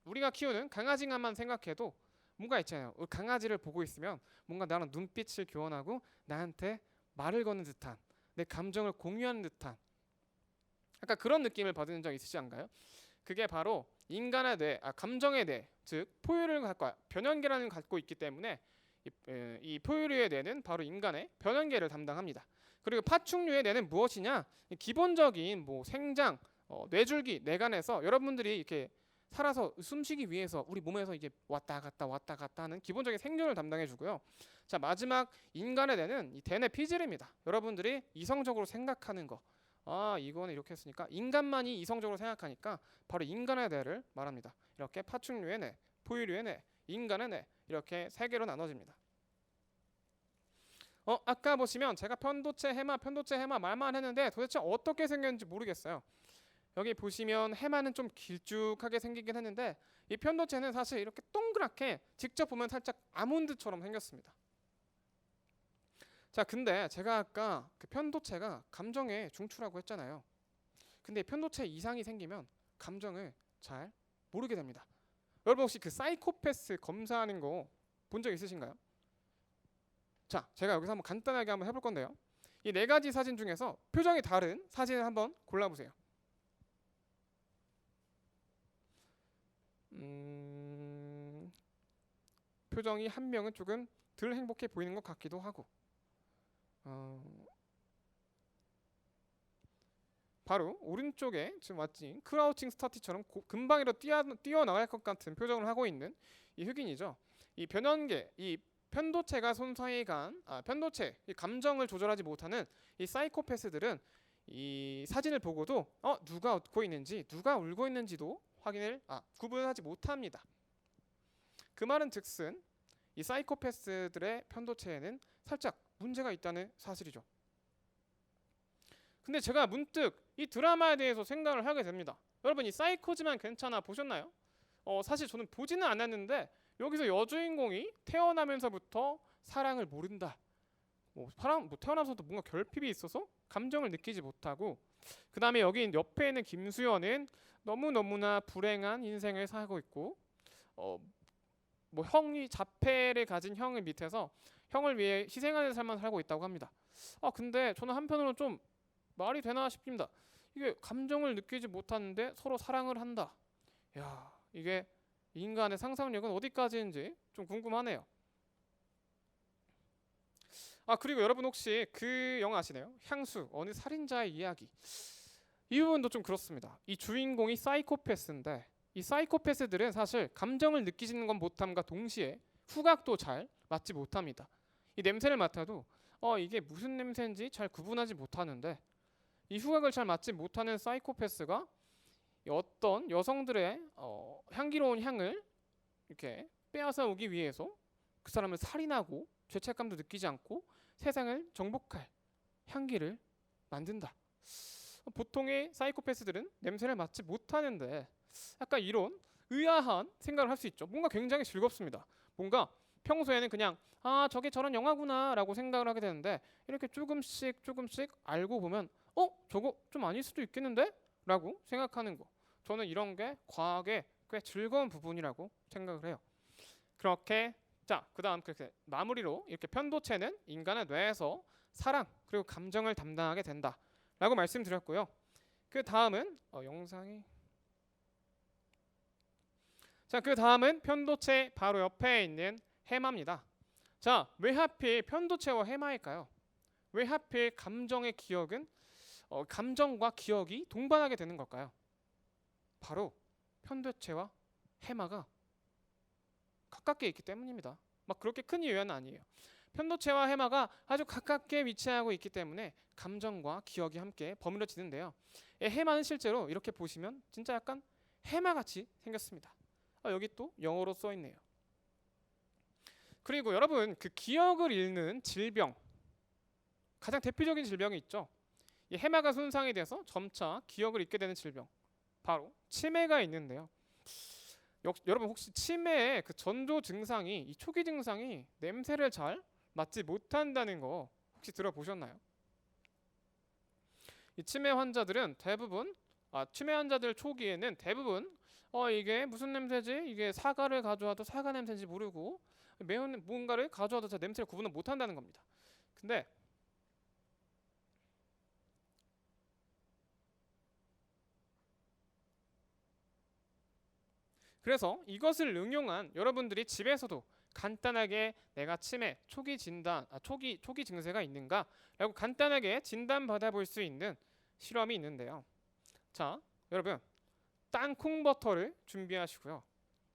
S2: 우리가 키우는 강아지만 생각해도 뭔가 있잖아요. 강아지를 보고 있으면 뭔가 나랑 눈빛을 교환하고 나한테 말을 거는 듯한, 내 감정을 공유하는 듯한 약간 그런 느낌을 받은 적 있으시 않가요? 그게 바로 인간의 뇌, 감정의 뇌, 즉 포유류를 변연계라는 갖고 있기 때문에 이 포유류의 뇌는 바로 인간의 변연계를 담당합니다. 그리고 파충류의 뇌는 무엇이냐? 기본적인 뭐 생장, 뇌줄기, 뇌간에서 여러분들이 이렇게 살아서 숨쉬기 위해서 우리 몸에서 이게 왔다 갔다 하는 기본적인 생존을 담당해 주고요. 자, 마지막 인간의 뇌는 이 대뇌 피질입니다. 여러분들이 이성적으로 생각하는 거. 이거는 이렇게 했으니까 인간만이 이성적으로 생각하니까 바로 인간의 뇌를 말합니다. 이렇게 파충류의 뇌, 포유류의 뇌, 인간의 뇌 이렇게 세 개로 나눠집니다. 아까 보시면 제가 편도체 해마 말만 했는데 도대체 어떻게 생겼는지 모르겠어요. 여기 보시면 해마는 좀 길쭉하게 생기긴 했는데 이 편도체는 사실 이렇게 동그랗게 직접 보면 살짝 아몬드처럼 생겼습니다. 자, 근데 제가 아까 그 편도체가 감정의 중추라고 했잖아요. 근데 편도체 이상이 생기면 감정을 잘 모르게 됩니다. 여러분 혹시 그 사이코패스 검사하는 거 본 적 있으신가요? 자, 제가 여기서 한번 간단하게 한번 해볼 건데요. 이 네 가지 사진 중에서 표정이 다른 사진을 한번 골라보세요. 표정이 한 명은 조금 덜 행복해 보이는 것 같기도 하고 바로 오른쪽에 지금 마치 크라우칭 스타티처럼 금방이라도 뛰어나갈 것 같은 표정을 하고 있는 이 흑인이죠. 이 변연계, 이 편도체가 손상이 간 편도체, 이 감정을 조절하지 못하는 이 사이코패스들은 이 사진을 보고도 누가 웃고 있는지 누가 울고 있는지도 구분하지 못합니다. 그 말은 즉슨 이 사이코패스들의 편도체에는 살짝 문제가 있다는 사실이죠. 근데 제가 문득 이 드라마에 대해서 생각을 하게 됩니다. 여러분 이 사이코지만 괜찮아 보셨나요? 사실 저는 보지는 않았는데 여기서 여주인공이 태어나면서부터 사랑을 모른다. 태어나서도 뭔가 결핍이 있어서 감정을 느끼지 못하고 그 다음에 여기 옆에 있는 김수현은 너무나 불행한 인생을 살고 있고 형이 자폐를 가진 형을 밑에서 형을 위해 희생하는 삶만 살고 있다고 합니다. 근데 저는 한편으로 좀 말이 되나 싶습니다. 이게 감정을 느끼지 못하는데 서로 사랑을 한다. 야, 이게 인간의 상상력은 어디까지인지 좀 궁금하네요. 그리고 여러분 혹시 그 영화 아시나요? 향수, 어느 살인자의 이야기. 이 부분도 좀 그렇습니다. 이 주인공이 사이코패스인데 이 사이코패스들은 사실 감정을 느끼시는 건 못함과 동시에 후각도 잘 맡지 못합니다. 이 냄새를 맡아도 이게 무슨 냄새인지 잘 구분하지 못하는데 이 후각을 잘 맡지 못하는 사이코패스가 어떤 여성들의 향기로운 향을 이렇게 빼앗아 오기 위해서 그 사람을 살인하고 죄책감도 느끼지 않고 세상을 정복할 향기를 만든다. 보통의 사이코패스들은 냄새를 맡지 못하는데 약간 이런 의아한 생각을 할 수 있죠. 뭔가 굉장히 즐겁습니다. 뭔가 평소에는 그냥 저게 저런 영화구나 라고 생각을 하게 되는데 이렇게 조금씩 알고 보면 저거 좀 아닐 수도 있겠는데? 라고 생각하는 거. 저는 이런 게 과학의 꽤 즐거운 부분이라고 생각을 해요. 그렇게 그 다음 그렇게 마무리로 이렇게 편도체는 인간의 뇌에서 사랑 그리고 감정을 담당하게 된다 라고 말씀드렸고요. 그 다음은 그 다음은 편도체 바로 옆에 있는 해마입니다. 왜 하필 편도체와 해마일까요? 왜 하필 감정과 기억이 동반하게 되는 걸까요? 바로 편도체와 해마가 가깝게 있기 때문입니다. 그렇게 큰 이유는 아니에요. 편도체와 해마가 아주 가깝게 위치하고 있기 때문에 감정과 기억이 함께 버무려지는데요. 해마는 실제로 이렇게 보시면 진짜 약간 해마같이 생겼습니다. 여기 또 영어로 써 있네요. 그리고 여러분 그 기억을 잃는 질병 가장 대표적인 질병이 있죠. 이 해마가 손상이 돼서 점차 기억을 잃게 되는 질병 바로 치매가 있는데요. 여러분 혹시 치매의 그 전조 증상이 이 초기 증상이 냄새를 잘 맡지 못한다는 거 혹시 들어보셨나요? 이 치매 환자들은 대부분 치매 환자들 초기에는 대부분 이게 무슨 냄새지? 이게 사과를 가져와도 사과 냄새인지 모르고 매운 뭔가를 가져와도 잘 냄새를 구분을 못한다는 겁니다. 근데 그래서 이것을 응용한 여러분들이 집에서도 간단하게 내가 치매 초기 진단, 초기 증세가 있는가라고 간단하게 진단 받아볼 수 있는 실험이 있는데요. 여러분 땅콩 버터를 준비하시고요.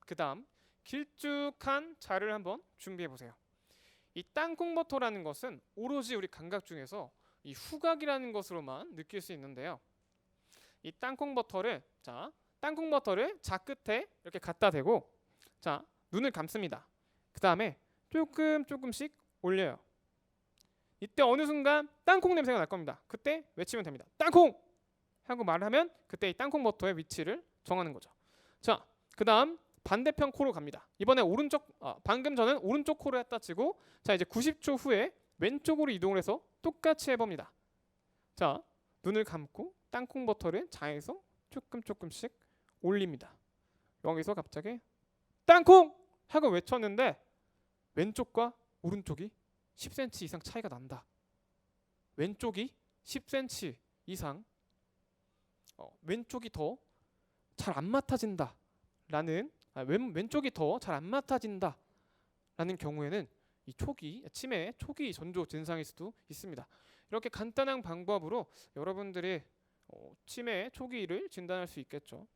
S2: 그 다음 길쭉한 자를 한번 준비해 보세요. 이 땅콩 버터라는 것은 오로지 우리 감각 중에서 이 후각이라는 것으로만 느낄 수 있는데요. 이 땅콩 버터를 자 끝에 이렇게 갖다 대고 눈을 감습니다. 그 다음에 조금씩 올려요. 이때 어느 순간 땅콩 냄새가 날 겁니다. 그때 외치면 됩니다. 땅콩! 하고 말을 하면 그때 이 땅콩 버터의 위치를 정하는 거죠. 그 다음 반대편 코로 갑니다. 이번에 방금 전엔 오른쪽 코를 했다 치고 이제 90초 후에 왼쪽으로 이동을 해서 똑같이 해봅니다. 눈을 감고 땅콩 버터를 자에서 조금씩 올립니다. 여기서 갑자기 땅콩! 하고 외쳤는데 왼쪽과 오른쪽이 10cm 이상 차이가 난다. 왼쪽이 10cm 이상 왼쪽이 더 잘 안 맡아진다 라는 왼쪽이 더 잘 안 맡아진다 라는 경우에는 이 치매 초기 전조 증상일 수도 있습니다. 이렇게 간단한 방법으로 여러분들이 치매 초기를 진단할 수 있겠죠.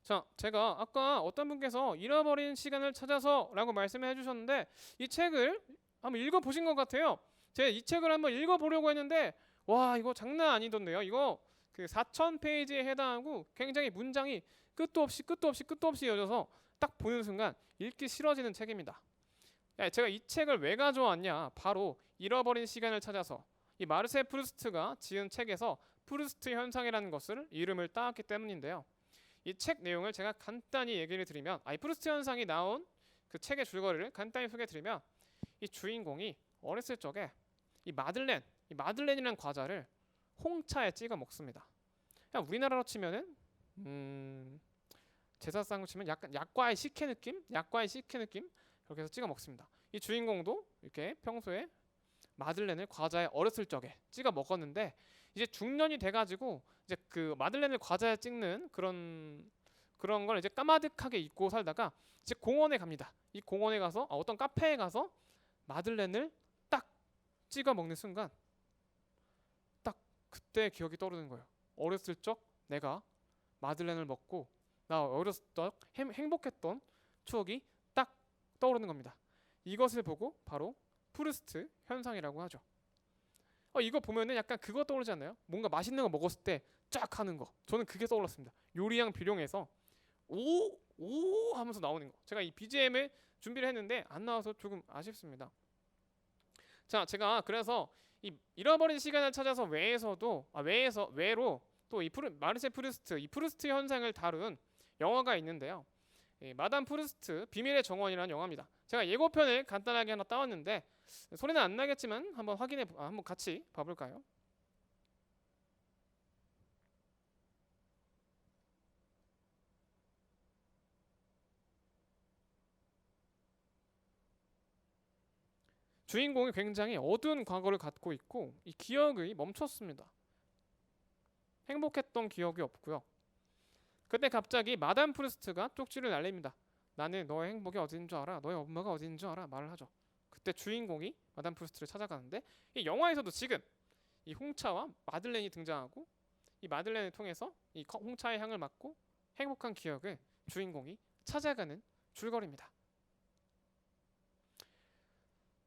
S2: 자, 제가 아까 어떤 분께서 잃어버린 시간을 찾아서라고 말씀을 해주셨는데 이 책을 한번 읽어보신 것 같아요. 제가 이 책을 한번 읽어보려고 했는데 와, 이거 장난 아니던데요. 이거 그 4,000페이지에 해당하고 굉장히 문장이 끝도 없이 이어져서 딱 보는 순간 읽기 싫어지는 책입니다. 제가 이 책을 왜 가져왔냐? 바로 잃어버린 시간을 찾아서 이 마르셀 프루스트가 지은 책에서 프루스트 현상이라는 것을 이름을 따왔기 때문인데요. 이 책 내용을 제가 간단히 얘기를 드리면, 이 프루스트 현상이 나온 그 책의 줄거리를 간단히 소개드리면, 이 주인공이 어렸을 적에 이 마들렌이라는 과자를 홍차에 찍어 먹습니다. 그냥 우리나라로 치면은 제사상으로 치면 약간 약과의 식혜 느낌 그렇게 해서 찍어 먹습니다. 이 주인공도 이렇게 평소에 마들렌을 과자에 어렸을 적에 찍어 먹었는데 이제 중년이 돼가지고 이제 그 마들렌을 과자에 찍는 그런 걸 이제 까마득하게 잊고 살다가 이제 공원에 갑니다. 이 공원에 가서 어떤 카페에 가서 마들렌을 딱 찍어 먹는 순간 딱 그때 기억이 떠오르는 거예요. 어렸을 적 내가 마들렌을 먹고 나 어렸을 적 행복했던 추억이 딱 떠오르는 겁니다. 이것을 보고 바로 프루스트 현상이라고 하죠. 이거 보면은 약간 그거 떠오르지 않나요? 뭔가 맛있는 거 먹었을 때 쫙 하는 거. 저는 그게 떠올랐습니다. 요리양 비룡에서 오 하면서 나오는 거. 제가 이 BGM을 준비를 했는데 안 나와서 조금 아쉽습니다. 자, 제가 그래서 이 잃어버린 시간을 찾아서 외로 또 이 마르셀 프루스트 이 프루스트 현상을 다룬 영화가 있는데요. 마담 프루스트 비밀의 정원이라는 영화입니다. 제가 예고편을 간단하게 하나 따왔는데 소리는 안 나겠지만 한번 같이 봐볼까요? 주인공이 굉장히 어두운 과거를 갖고 있고 이 기억이 멈췄습니다. 행복했던 기억이 없고요. 그때 갑자기 마담 프루스트가 쪽지를 날립니다. 나는 너의 행복이 어딘 줄 알아. 너의 엄마가 어딘 줄 알아. 말을 하죠. 그때 주인공이 마담 프루스트를 찾아가는데 이 영화에서도 지금 이 홍차와 마들렌이 등장하고 이 마들렌을 통해서 이 홍차의 향을 맡고 행복한 기억을 주인공이 찾아가는 줄거리입니다.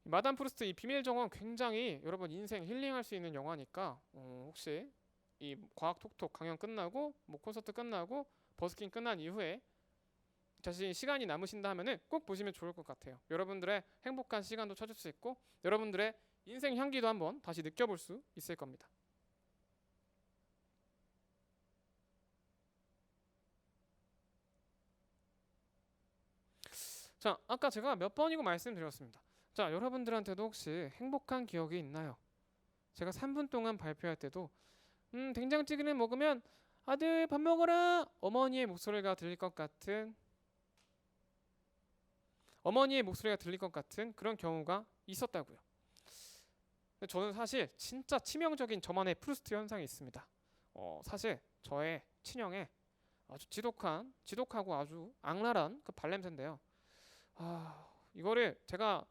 S2: 마담 프루스트 이 비밀 정원 굉장히 여러분 인생 힐링할 수 있는 영화니까 혹시 이 과학 톡톡 강연 끝나고 뭐 콘서트 끝나고 버스킹 끝난 이후에 자신이 시간이 남으신다 하면은 꼭 보시면 좋을 것 같아요. 여러분들의 행복한 시간도 찾을 수 있고 여러분들의 인생 향기도 한번 다시 느껴볼 수 있을 겁니다. 자, 아까 제가 몇 번이고 말씀드렸습니다. 자, 여러분들한테도 혹시 행복한 기억이 있나요? 제가 3분 동안 발표할 때도 된장찌개를 먹으면 아들 밥 먹어라 어머니의 목소리가 들릴 것 같은 그런 경우가 있었다고요. 근데 저는 사실 진짜 치명적인 저만의 프루스트 현상이 있습니다. 사실 저의 친형의 아주 지독하고 아주 악랄한 그 발냄새인데요. 이거를 제가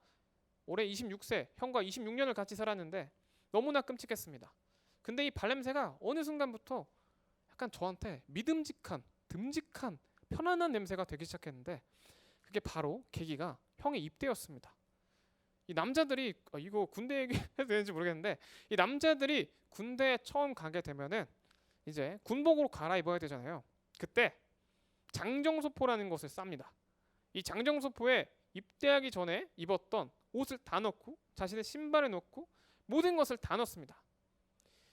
S2: 올해 26세, 형과 26년을 같이 살았는데 너무나 끔찍했습니다. 근데 이 발냄새가 어느 순간부터 약간 저한테 믿음직한, 듬직한, 편안한 냄새가 되기 시작했는데 그게 바로 계기가 형의 입대였습니다. 이 남자들이 이거 군대 얘기해도 되는지 모르겠는데 이 남자들이 군대에 처음 가게 되면은 이제 군복으로 갈아입어야 되잖아요. 그때 장정소포라는 것을 쌉니다. 이 장정소포에 입대하기 전에 입었던 옷을 다 넣고 자신의 신발을 넣고 모든 것을 다 넣습니다.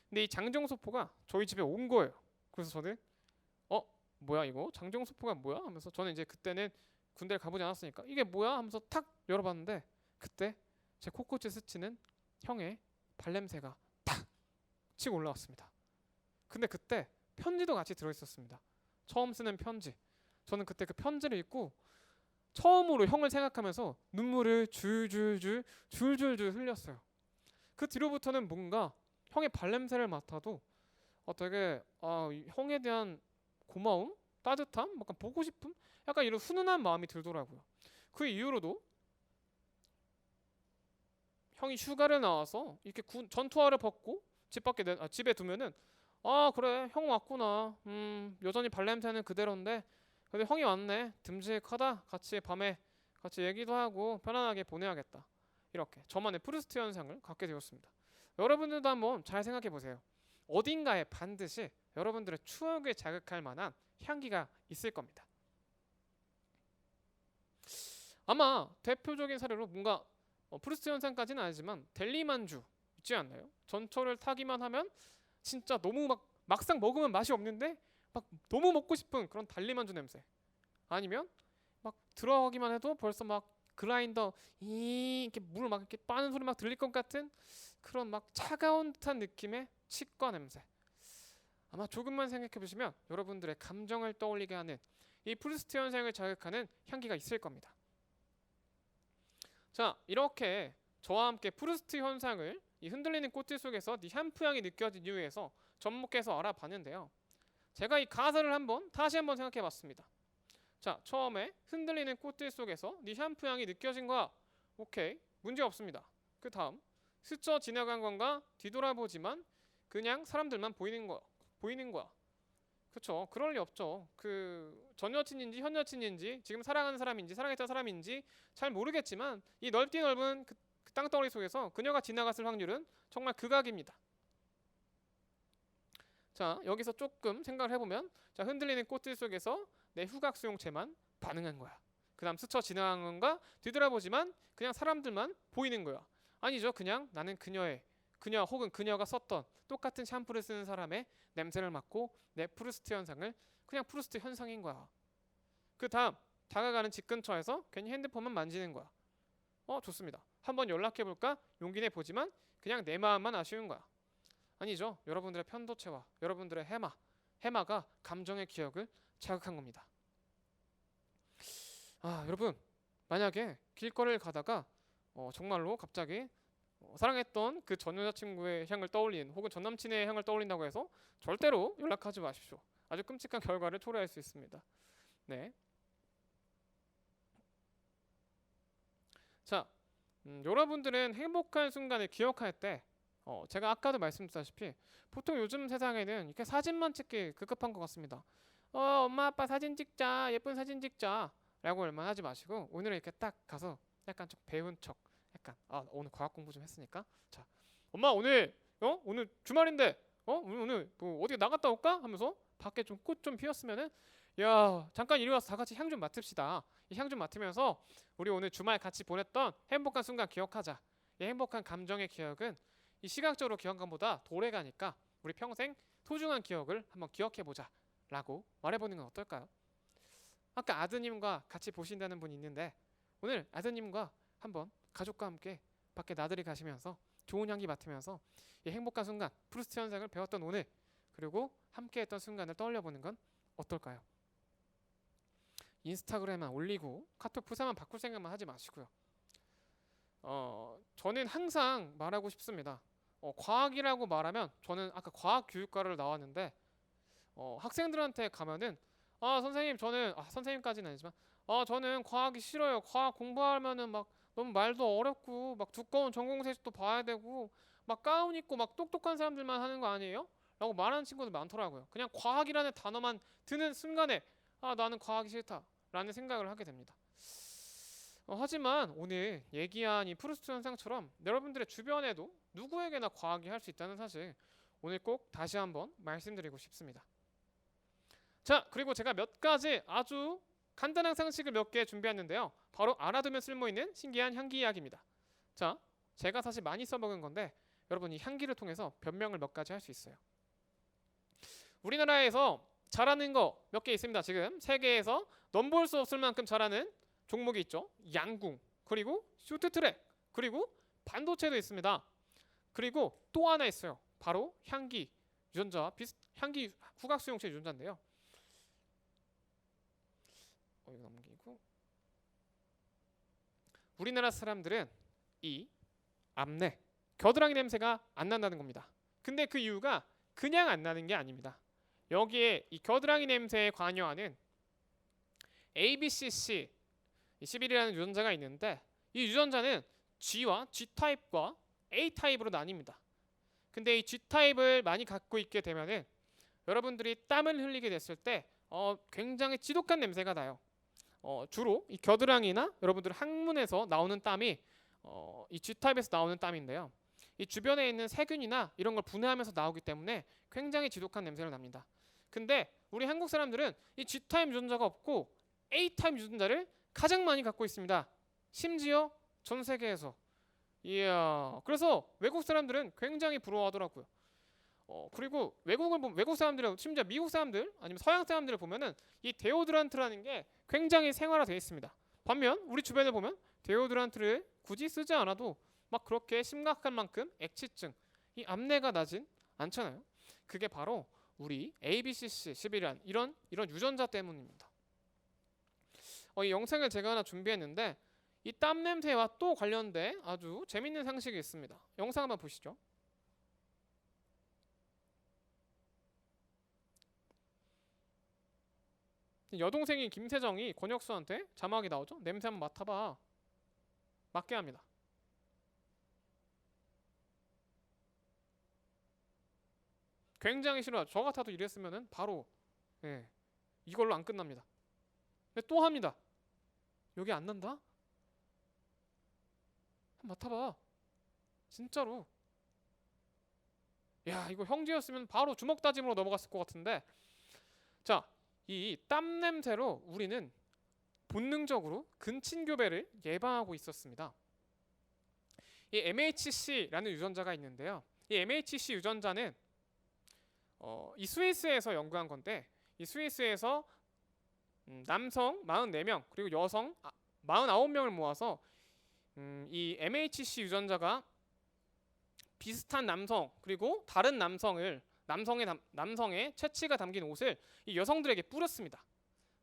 S2: 근데 이 장정소포가 저희 집에 온 거예요. 그래서 저는 뭐야 이거 장정소포가 뭐야 하면서 저는 이제 그때는 군대를 가보지 않았으니까 이게 뭐야 하면서 탁 열어봤는데 그때 제 코끝에 스치는 형의 발냄새가 탁 치고 올라왔습니다. 근데 그때 편지도 같이 들어있었습니다. 처음 쓰는 편지. 저는 그때 그 편지를 읽고 처음으로 형을 생각하면서 눈물을 줄줄줄 흘렸어요. 그 뒤로부터는 뭔가 형의 발냄새를 맡아도 되게 형에 대한 고마움, 따뜻함, 약간 보고 싶음, 약간 이런 훈훈한 마음이 들더라고요. 그 이후로도 형이 휴가를 나와서 이렇게 전투화를 벗고 집에 두면은 아 그래 형 왔구나. 여전히 발냄새는 그대로인데 근데 형이 왔네. 듬직하다. 같이 밤에 같이 얘기도 하고 편안하게 보내야겠다. 이렇게 저만의 프루스트 현상을 갖게 되었습니다. 여러분들도 한번 잘 생각해 보세요. 어딘가에 반드시 여러분들의 추억을 자극할 만한 향기가 있을 겁니다. 아마 대표적인 사례로 뭔가 프루스트 현상까지는 아니지만 델리만주 있지 않나요? 전철을 타기만 하면 진짜 너무 막 막상 먹으면 맛이 없는데 막 너무 먹고 싶은 그런 달리만주 냄새. 아니면 막 들어가기만 해도 벌써 막 그라인더 이렇게 물 막 이렇게 빠는 소리 막 들릴 것 같은 그런 막 차가운 듯한 느낌의 치과 냄새. 아마 조금만 생각해 보시면 여러분들의 감정을 떠올리게 하는 이 프루스트 현상을 자극하는 향기가 있을 겁니다. 자, 이렇게 저와 함께 프루스트 현상을 이 흔들리는 꽃들 속에서 네 샴푸 향이 느껴진 이유에서 접목해서 알아봤는데요. 제가 이 가사를 다시 한번 생각해 봤습니다. 자, 처음에 흔들리는 꽃들 속에서 네 샴푸 향이 느껴진 거야. 오케이, 문제 없습니다. 그 다음 스쳐 지나간 건가 뒤돌아보지만 그냥 사람들만 보이는 거야. 그쵸? 그럴 리 없죠. 그 전 여친인지 현 여친인지 지금 사랑하는 사람인지 사랑했던 사람인지 잘 모르겠지만 이 넓은 그 땅덩어리 속에서 그녀가 지나갔을 확률은 정말 극악입니다. 자, 여기서 조금 생각을 해보면 자, 흔들리는 꽃들 속에서 내 후각 수용체만 반응한 거야. 그 다음 스쳐 지나간 건가 뒤돌아보지만 그냥 사람들만 보이는 거야. 아니죠. 그냥 나는 그녀 혹은 그녀가 썼던 똑같은 샴푸를 쓰는 사람의 냄새를 맡고 내 프루스트 현상을 그냥 프루스트 현상인 거야. 그 다음 다가가는 집 근처에서 괜히 핸드폰만 만지는 거야. 좋습니다. 한번 연락해볼까? 용기 내보지만 그냥 내 마음만 아쉬운 거야. 아니죠. 여러분들의 편도체와 여러분들의 해마가 감정의 기억을 자극한 겁니다. 여러분 만약에 길거리를 가다가 정말로 갑자기 사랑했던 그 전 여자친구의 향을 떠올린 혹은 전 남친의 향을 떠올린다고 해서 절대로 연락하지 마십시오. 아주 끔찍한 결과를 초래할 수 있습니다. 네. 자, 여러분들은 행복한 순간을 기억할 때 제가 아까도 말씀드렸다시피 보통 요즘 세상에는 이렇게 사진만 찍기 급급한 것 같습니다. 엄마 아빠 사진 찍자, 예쁜 사진 찍자 라고 얼마 하지 마시고 오늘은 이렇게 딱 가서 약간 좀 배운 척 약간 오늘 과학 공부 좀 했으니까 자 엄마 오늘 주말인데 오늘 뭐 어디 나갔다 올까 하면서 밖에 좀 꽃 좀 피웠으면은 야 잠깐 이리 와서 다 같이 향 좀 맡읍시다. 이 향 좀 맡으면서 우리 오늘 주말 같이 보냈던 행복한 순간 기억하자. 이 행복한 감정의 기억은 이 시각적으로 기억한 것보다 오래 가니까 우리 평생 소중한 기억을 한번 기억해 보자 라고 말해보는 건 어떨까요? 아까 아드님과 같이 보신다는 분이 있는데 오늘 아드님과 한번 가족과 함께 밖에 나들이 가시면서 좋은 향기 맡으면서 이 행복한 순간 프루스트 현상을 배웠던 오늘 그리고 함께 했던 순간을 떠올려보는 건 어떨까요? 인스타그램만 올리고 카톡 프사만 바꿀 생각만 하지 마시고요. 저는 항상 말하고 싶습니다. 과학이라고 말하면 저는 아까 과학교육과를 나왔는데 학생들한테 가면은 선생님 저는 선생님까지는 아니지만 저는 과학이 싫어요. 과학 공부하면은 막 너무 말도 어렵고 막 두꺼운 전공서적도 봐야 되고 막 가운 입고 막 똑똑한 사람들만 하는 거 아니에요? 라고 말하는 친구들 많더라고요. 그냥 과학이라는 단어만 드는 순간에 나는 과학이 싫다 라는 생각을 하게 됩니다. 하지만 오늘 얘기한 이 프루스트 현상처럼 여러분들의 주변에도 누구에게나 과학이 할 수 있다는 사실 오늘 꼭 다시 한번 말씀드리고 싶습니다. 자, 그리고 제가 몇 가지 아주 간단한 상식을 몇 개 준비했는데요. 바로 알아두면 쓸모있는 신기한 향기 이야기입니다. 자, 제가 사실 많이 써먹은 건데 여러분 이 향기를 통해서 변명을 몇 가지 할 수 있어요. 우리나라에서 잘하는 거 몇 개 있습니다. 지금 세계에서 넘볼 수 없을 만큼 잘하는 종목이 있죠. 양궁, 그리고 쇼트트랙, 그리고 반도체도 있습니다. 그리고 또 하나 있어요. 바로 향기 향기 후각 수용체 유전자인데요. 이거 넘기고 우리나라 사람들은 이 앞내 겨드랑이 냄새가 안 난다는 겁니다. 근데 그 이유가 그냥 안 나는 게 아닙니다. 여기에 이 겨드랑이 냄새에 관여하는 ABCC 11이라는 유전자가 있는데 이 유전자는 G와 G타입과 A타입으로 나뉩니다. 근데 이 G타입을 많이 갖고 있게 되면은 여러분들이 땀을 흘리게 됐을 때 굉장히 지독한 냄새가 나요. 주로 이 겨드랑이나 여러분들 항문에서 나오는 땀이 이 G타입에서 나오는 땀인데요. 이 주변에 있는 세균이나 이런 걸 분해하면서 나오기 때문에 굉장히 지독한 냄새가 납니다. 근데 우리 한국 사람들은 이 G타입 유전자가 없고 A타입 유전자를 가장 많이 갖고 있습니다. 심지어 전 세계에서. 이야, 그래서 외국 사람들은 굉장히 부러워하더라고요. 그리고 외국 사람들은 심지어 미국 사람들 아니면 서양 사람들을 보면은 이 데오드란트라는 게 굉장히 생활화되어 있습니다. 반면 우리 주변에 보면 데오드란트를 굳이 쓰지 않아도 막 그렇게 심각한 만큼 액취증, 이 암내가 나진 않잖아요. 그게 바로 우리 ABCC11이란 이런 유전자 때문입니다. 이 영상을 제가 하나 준비했는데 이 땀 냄새와 또 관련된 아주 재밌는 상식이 있습니다. 영상 한번 보시죠. 여동생인 김세정이 권혁수한테 자막이 나오죠. 냄새 한번 맡아봐. 맡게 합니다. 굉장히 싫어요. 저 같아도 이랬으면은 바로 이걸로 안 끝납니다. 근데 또 합니다. 여기 안 난다? 한번 맡아봐. 진짜로. 야, 이거 형제였으면 바로 주먹 다짐으로 넘어갔을 것 같은데. 자, 이 땀 냄새로 우리는 본능적으로 근친교배를 예방하고 있었습니다. 이 MHC라는 유전자가 있는데요. 이 MHC 유전자는 이 스위스에서 연구한 건데 이 스위스에서 남성 44명 그리고 여성 49명을 모아서 이 MHC 유전자가 비슷한 남성 그리고 다른 남성의 체취가 담긴 옷을 이 여성들에게 뿌렸습니다.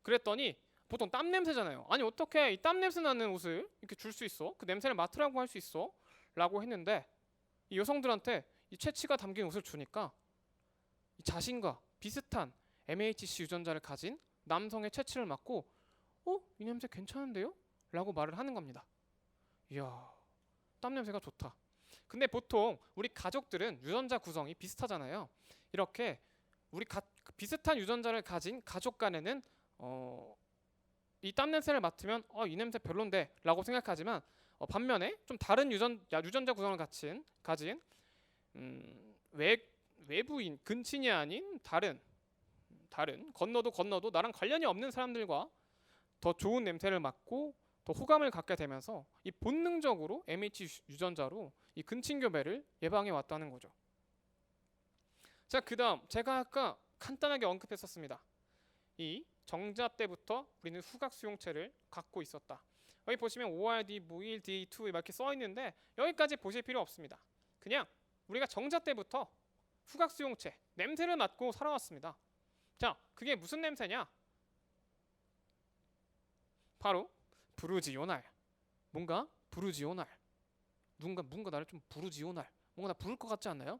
S2: 그랬더니 보통 땀 냄새잖아요. 아니 어떻게 이 땀 냄새 나는 옷을 이렇게 줄 수 있어? 그 냄새를 맡으라고 할 수 있어? 라고 했는데 이 여성들한테 이 체취가 담긴 옷을 주니까 이 자신과 비슷한 MHC 유전자를 가진 남성의 체취를 맡고 이 냄새 괜찮은데요? 라고 말을 하는 겁니다. 이야, 땀 냄새가 좋다. 근데 보통 우리 가족들은 유전자 구성이 비슷하잖아요. 이렇게 비슷한 유전자를 가진 가족 간에는 이 땀 냄새를 맡으면 이 냄새 별론데 라고 생각하지만 반면에 좀 다른 유전자 구성을 가진 외부인, 근친이 아닌 다른 건너도 나랑 관련이 없는 사람들과 더 좋은 냄새를 맡고 더 호감을 갖게 되면서 이 본능적으로 MHC 유전자로 이 근친교배를 예방해 왔다는 거죠. 자, 그다음 제가 아까 간단하게 언급했었습니다. 이 정자 때부터 우리는 후각 수용체를 갖고 있었다. 여기 보시면 ORD, 무일, D2 이렇게 써 있는데 여기까지 보실 필요 없습니다. 그냥 우리가 정자 때부터 후각 수용체 냄새를 맡고 살아왔습니다. 자, 그게 무슨 냄새냐? 바로 부르지오날. 뭔가 부르지오날. 뭔가 나를 좀 부르지오날. 뭔가 나 부를 것 같지 않나요?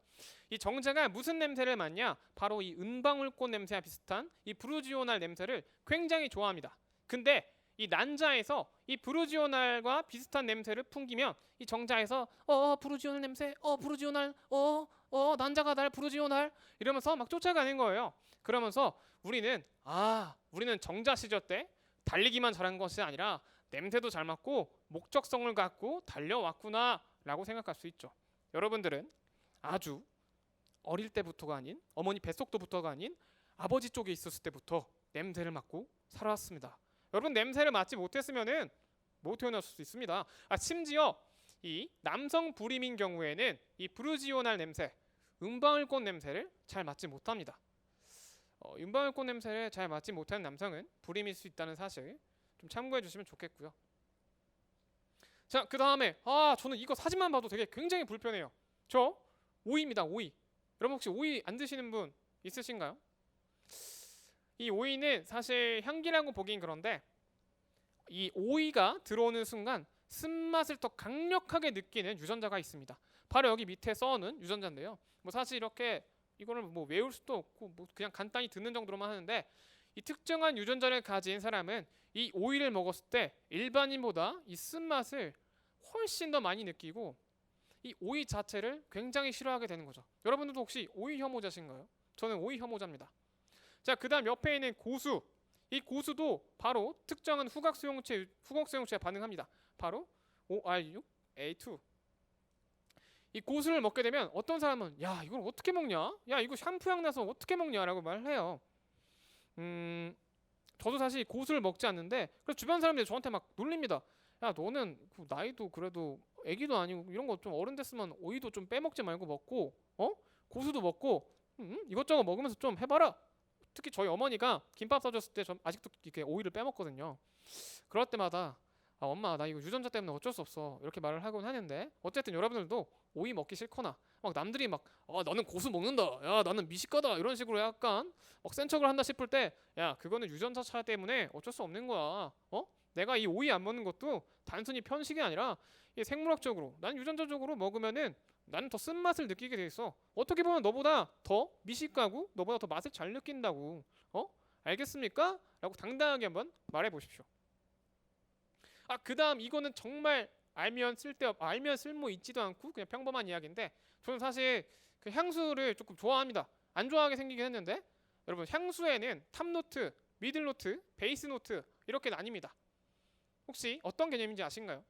S2: 이 정자가 무슨 냄새를 맡냐? 바로 이 은방울꽃 냄새와 비슷한 이 부르지오날 냄새를 굉장히 좋아합니다. 근데 이 난자에서 이 부르지오날과 비슷한 냄새를 풍기면 이 정자에서 부르지오날 냄새, 부르지오날, 난자가 날 부르지오날 이러면서 막 쫓아가는 거예요. 그러면서 우리는 정자 시절 때 달리기만 잘한 것이 아니라 냄새도 잘 맡고 목적성을 갖고 달려왔구나라고 생각할 수 있죠. 여러분들은 아주 어릴 때부터가 아닌 어머니 뱃속부터가 아닌 아버지 쪽에 있었을 때부터 냄새를 맡고 살아왔습니다. 여러분 냄새를 맡지 못했으면은 못 태어났을 수 있습니다. 심지어 이 남성 불임인 경우에는 이 부르지오날 냄새, 은방울꽃 냄새를 잘 맡지 못합니다. 은방울꽃 냄새를 잘 맡지 못하는 남성은 불임일 수 있다는 사실 좀 참고해 주시면 좋겠고요. 자, 그 다음에 저는 이거 사진만 봐도 되게 굉장히 불편해요. 저 오이입니다. 오이. 여러분 혹시 오이 안 드시는 분 있으신가요? 이 오이는 사실 향기라고 보긴 그런데 이 오이가 들어오는 순간 쓴맛을 더 강력하게 느끼는 유전자가 있습니다. 바로 여기 밑에 써놓은 유전자인데요. 사실 이렇게 이거를 뭐 외울 수도 없고 뭐 그냥 간단히 듣는 정도로만 하는데 이 특정한 유전자를 가진 사람은 이 오이를 먹었을 때 일반인보다 이 쓴맛을 훨씬 더 많이 느끼고 이 오이 자체를 굉장히 싫어하게 되는 거죠. 여러분들도 혹시 오이 혐오자신가요? 저는 오이 혐오자입니다. 자, 그다음 옆에 있는 고수. 이 고수도 바로 특정한 후각 수용체에 반응합니다. 바로 ORU-A2. 이 고수를 먹게 되면 어떤 사람은 야 이걸 어떻게 먹냐? 야 이거 샴푸향 나서 어떻게 먹냐라고 말을 해요. 저도 사실 고수를 먹지 않는데 그래서 주변 사람들이 저한테 막 놀립니다. 야 너는 그 나이도 그래도 애기도 아니고 이런 거 좀 어른 됐으면 오이도 좀 빼먹지 말고 먹고 고수도 먹고 이것저것 먹으면서 좀 해봐라. 특히 저희 어머니가 김밥 싸줬을 때 전 아직도 이렇게 오이를 빼먹거든요. 그럴 때마다 아 엄마 나 이거 유전자 때문에 어쩔 수 없어 이렇게 말을 하곤 하는데 어쨌든 여러분들도 오이 먹기 싫거나 막 남들이 막 나는 고수 먹는다 야 나는 미식가다 이런 식으로 약간 센 척을 한다 싶을 때 야 그거는 유전자 차이 때문에 어쩔 수 없는 거야. 내가 이 오이 안 먹는 것도 단순히 편식이 아니라 이 생물학적으로 난 유전자적으로 먹으면은 나는 더 쓴맛을 느끼게 돼 있어. 어떻게 보면 너보다 더 미식가고 너보다 더 맛을 잘 느낀다고. 알겠습니까? 라고 당당하게 한번 말해 보십시오. 그다음 이거는 정말 알면 쓸모 있지도 않고 그냥 평범한 이야기인데 저는 사실 그 향수를 조금 좋아합니다. 안 좋아하게 생기긴 했는데 여러분 향수에는 탑노트, 미들노트, 베이스노트 이렇게 나뉩니다. 혹시 어떤 개념인지 아신가요?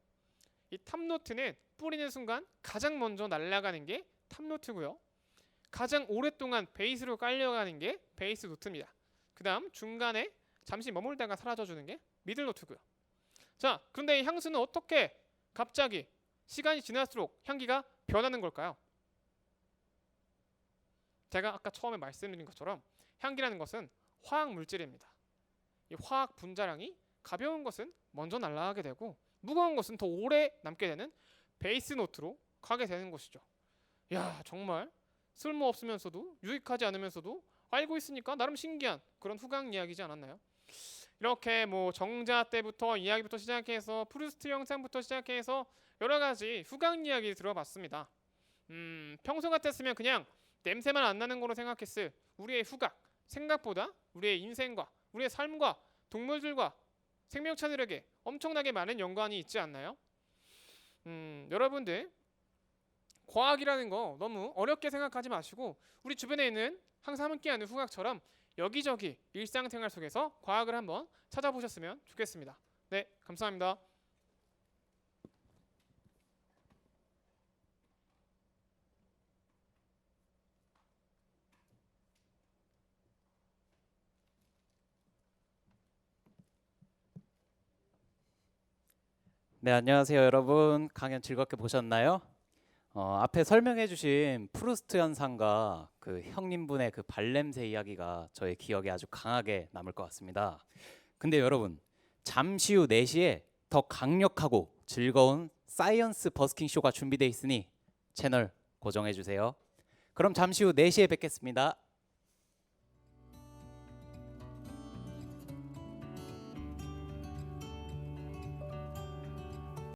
S2: 이 탑노트는 뿌리는 순간 가장 먼저 날아가는 게 탑노트고요. 가장 오랫동안 베이스로 깔려가는 게 베이스 노트입니다. 그 다음 중간에 잠시 머물다가 사라져주는 게 미들 노트고요. 자, 그런데 이 향수는 어떻게 갑자기 시간이 지날수록 향기가 변하는 걸까요? 제가 아까 처음에 말씀드린 것처럼 향기라는 것은 화학 물질입니다. 이 화학 분자량이 가벼운 것은 먼저 날아가게 되고 무거운 것은 더 오래 남게 되는 베이스 노트로 가게 되는 것이죠. 야 정말 쓸모 없으면서도 유익하지 않으면서도 알고 있으니까 나름 신기한 그런 후각 이야기지 않았나요? 이렇게 뭐 정자 때부터 이야기부터 시작해서 프루스트 영상부터 시작해서 여러 가지 후각 이야기 들어봤습니다. 평소 같았으면 그냥 냄새만 안 나는 거로 생각했을 우리의 후각, 생각보다 우리의 인생과 우리의 삶과 동물들과 생명체들에게 엄청나게 많은 연관이 있지 않나요? 여러분들 과학이라는 거 너무 어렵게 생각하지 마시고 우리 주변에 있는 항상 함께하는 후각처럼 여기저기 일상생활 속에서 과학을 한번 찾아보셨으면 좋겠습니다. 네, 감사합니다.
S4: 네, 안녕하세요 여러분. 강연 즐겁게 보셨나요? 앞에 설명해 주신 프루스트 현상과 그 형님분의 그 발냄새 이야기가 저의 기억에 아주 강하게 남을 것 같습니다. 근데 여러분, 잠시 후 4시에 더 강력하고 즐거운 사이언스 버스킹 쇼가 준비되어 있으니 채널 고정해 주세요. 그럼 잠시 후 4시에 뵙겠습니다.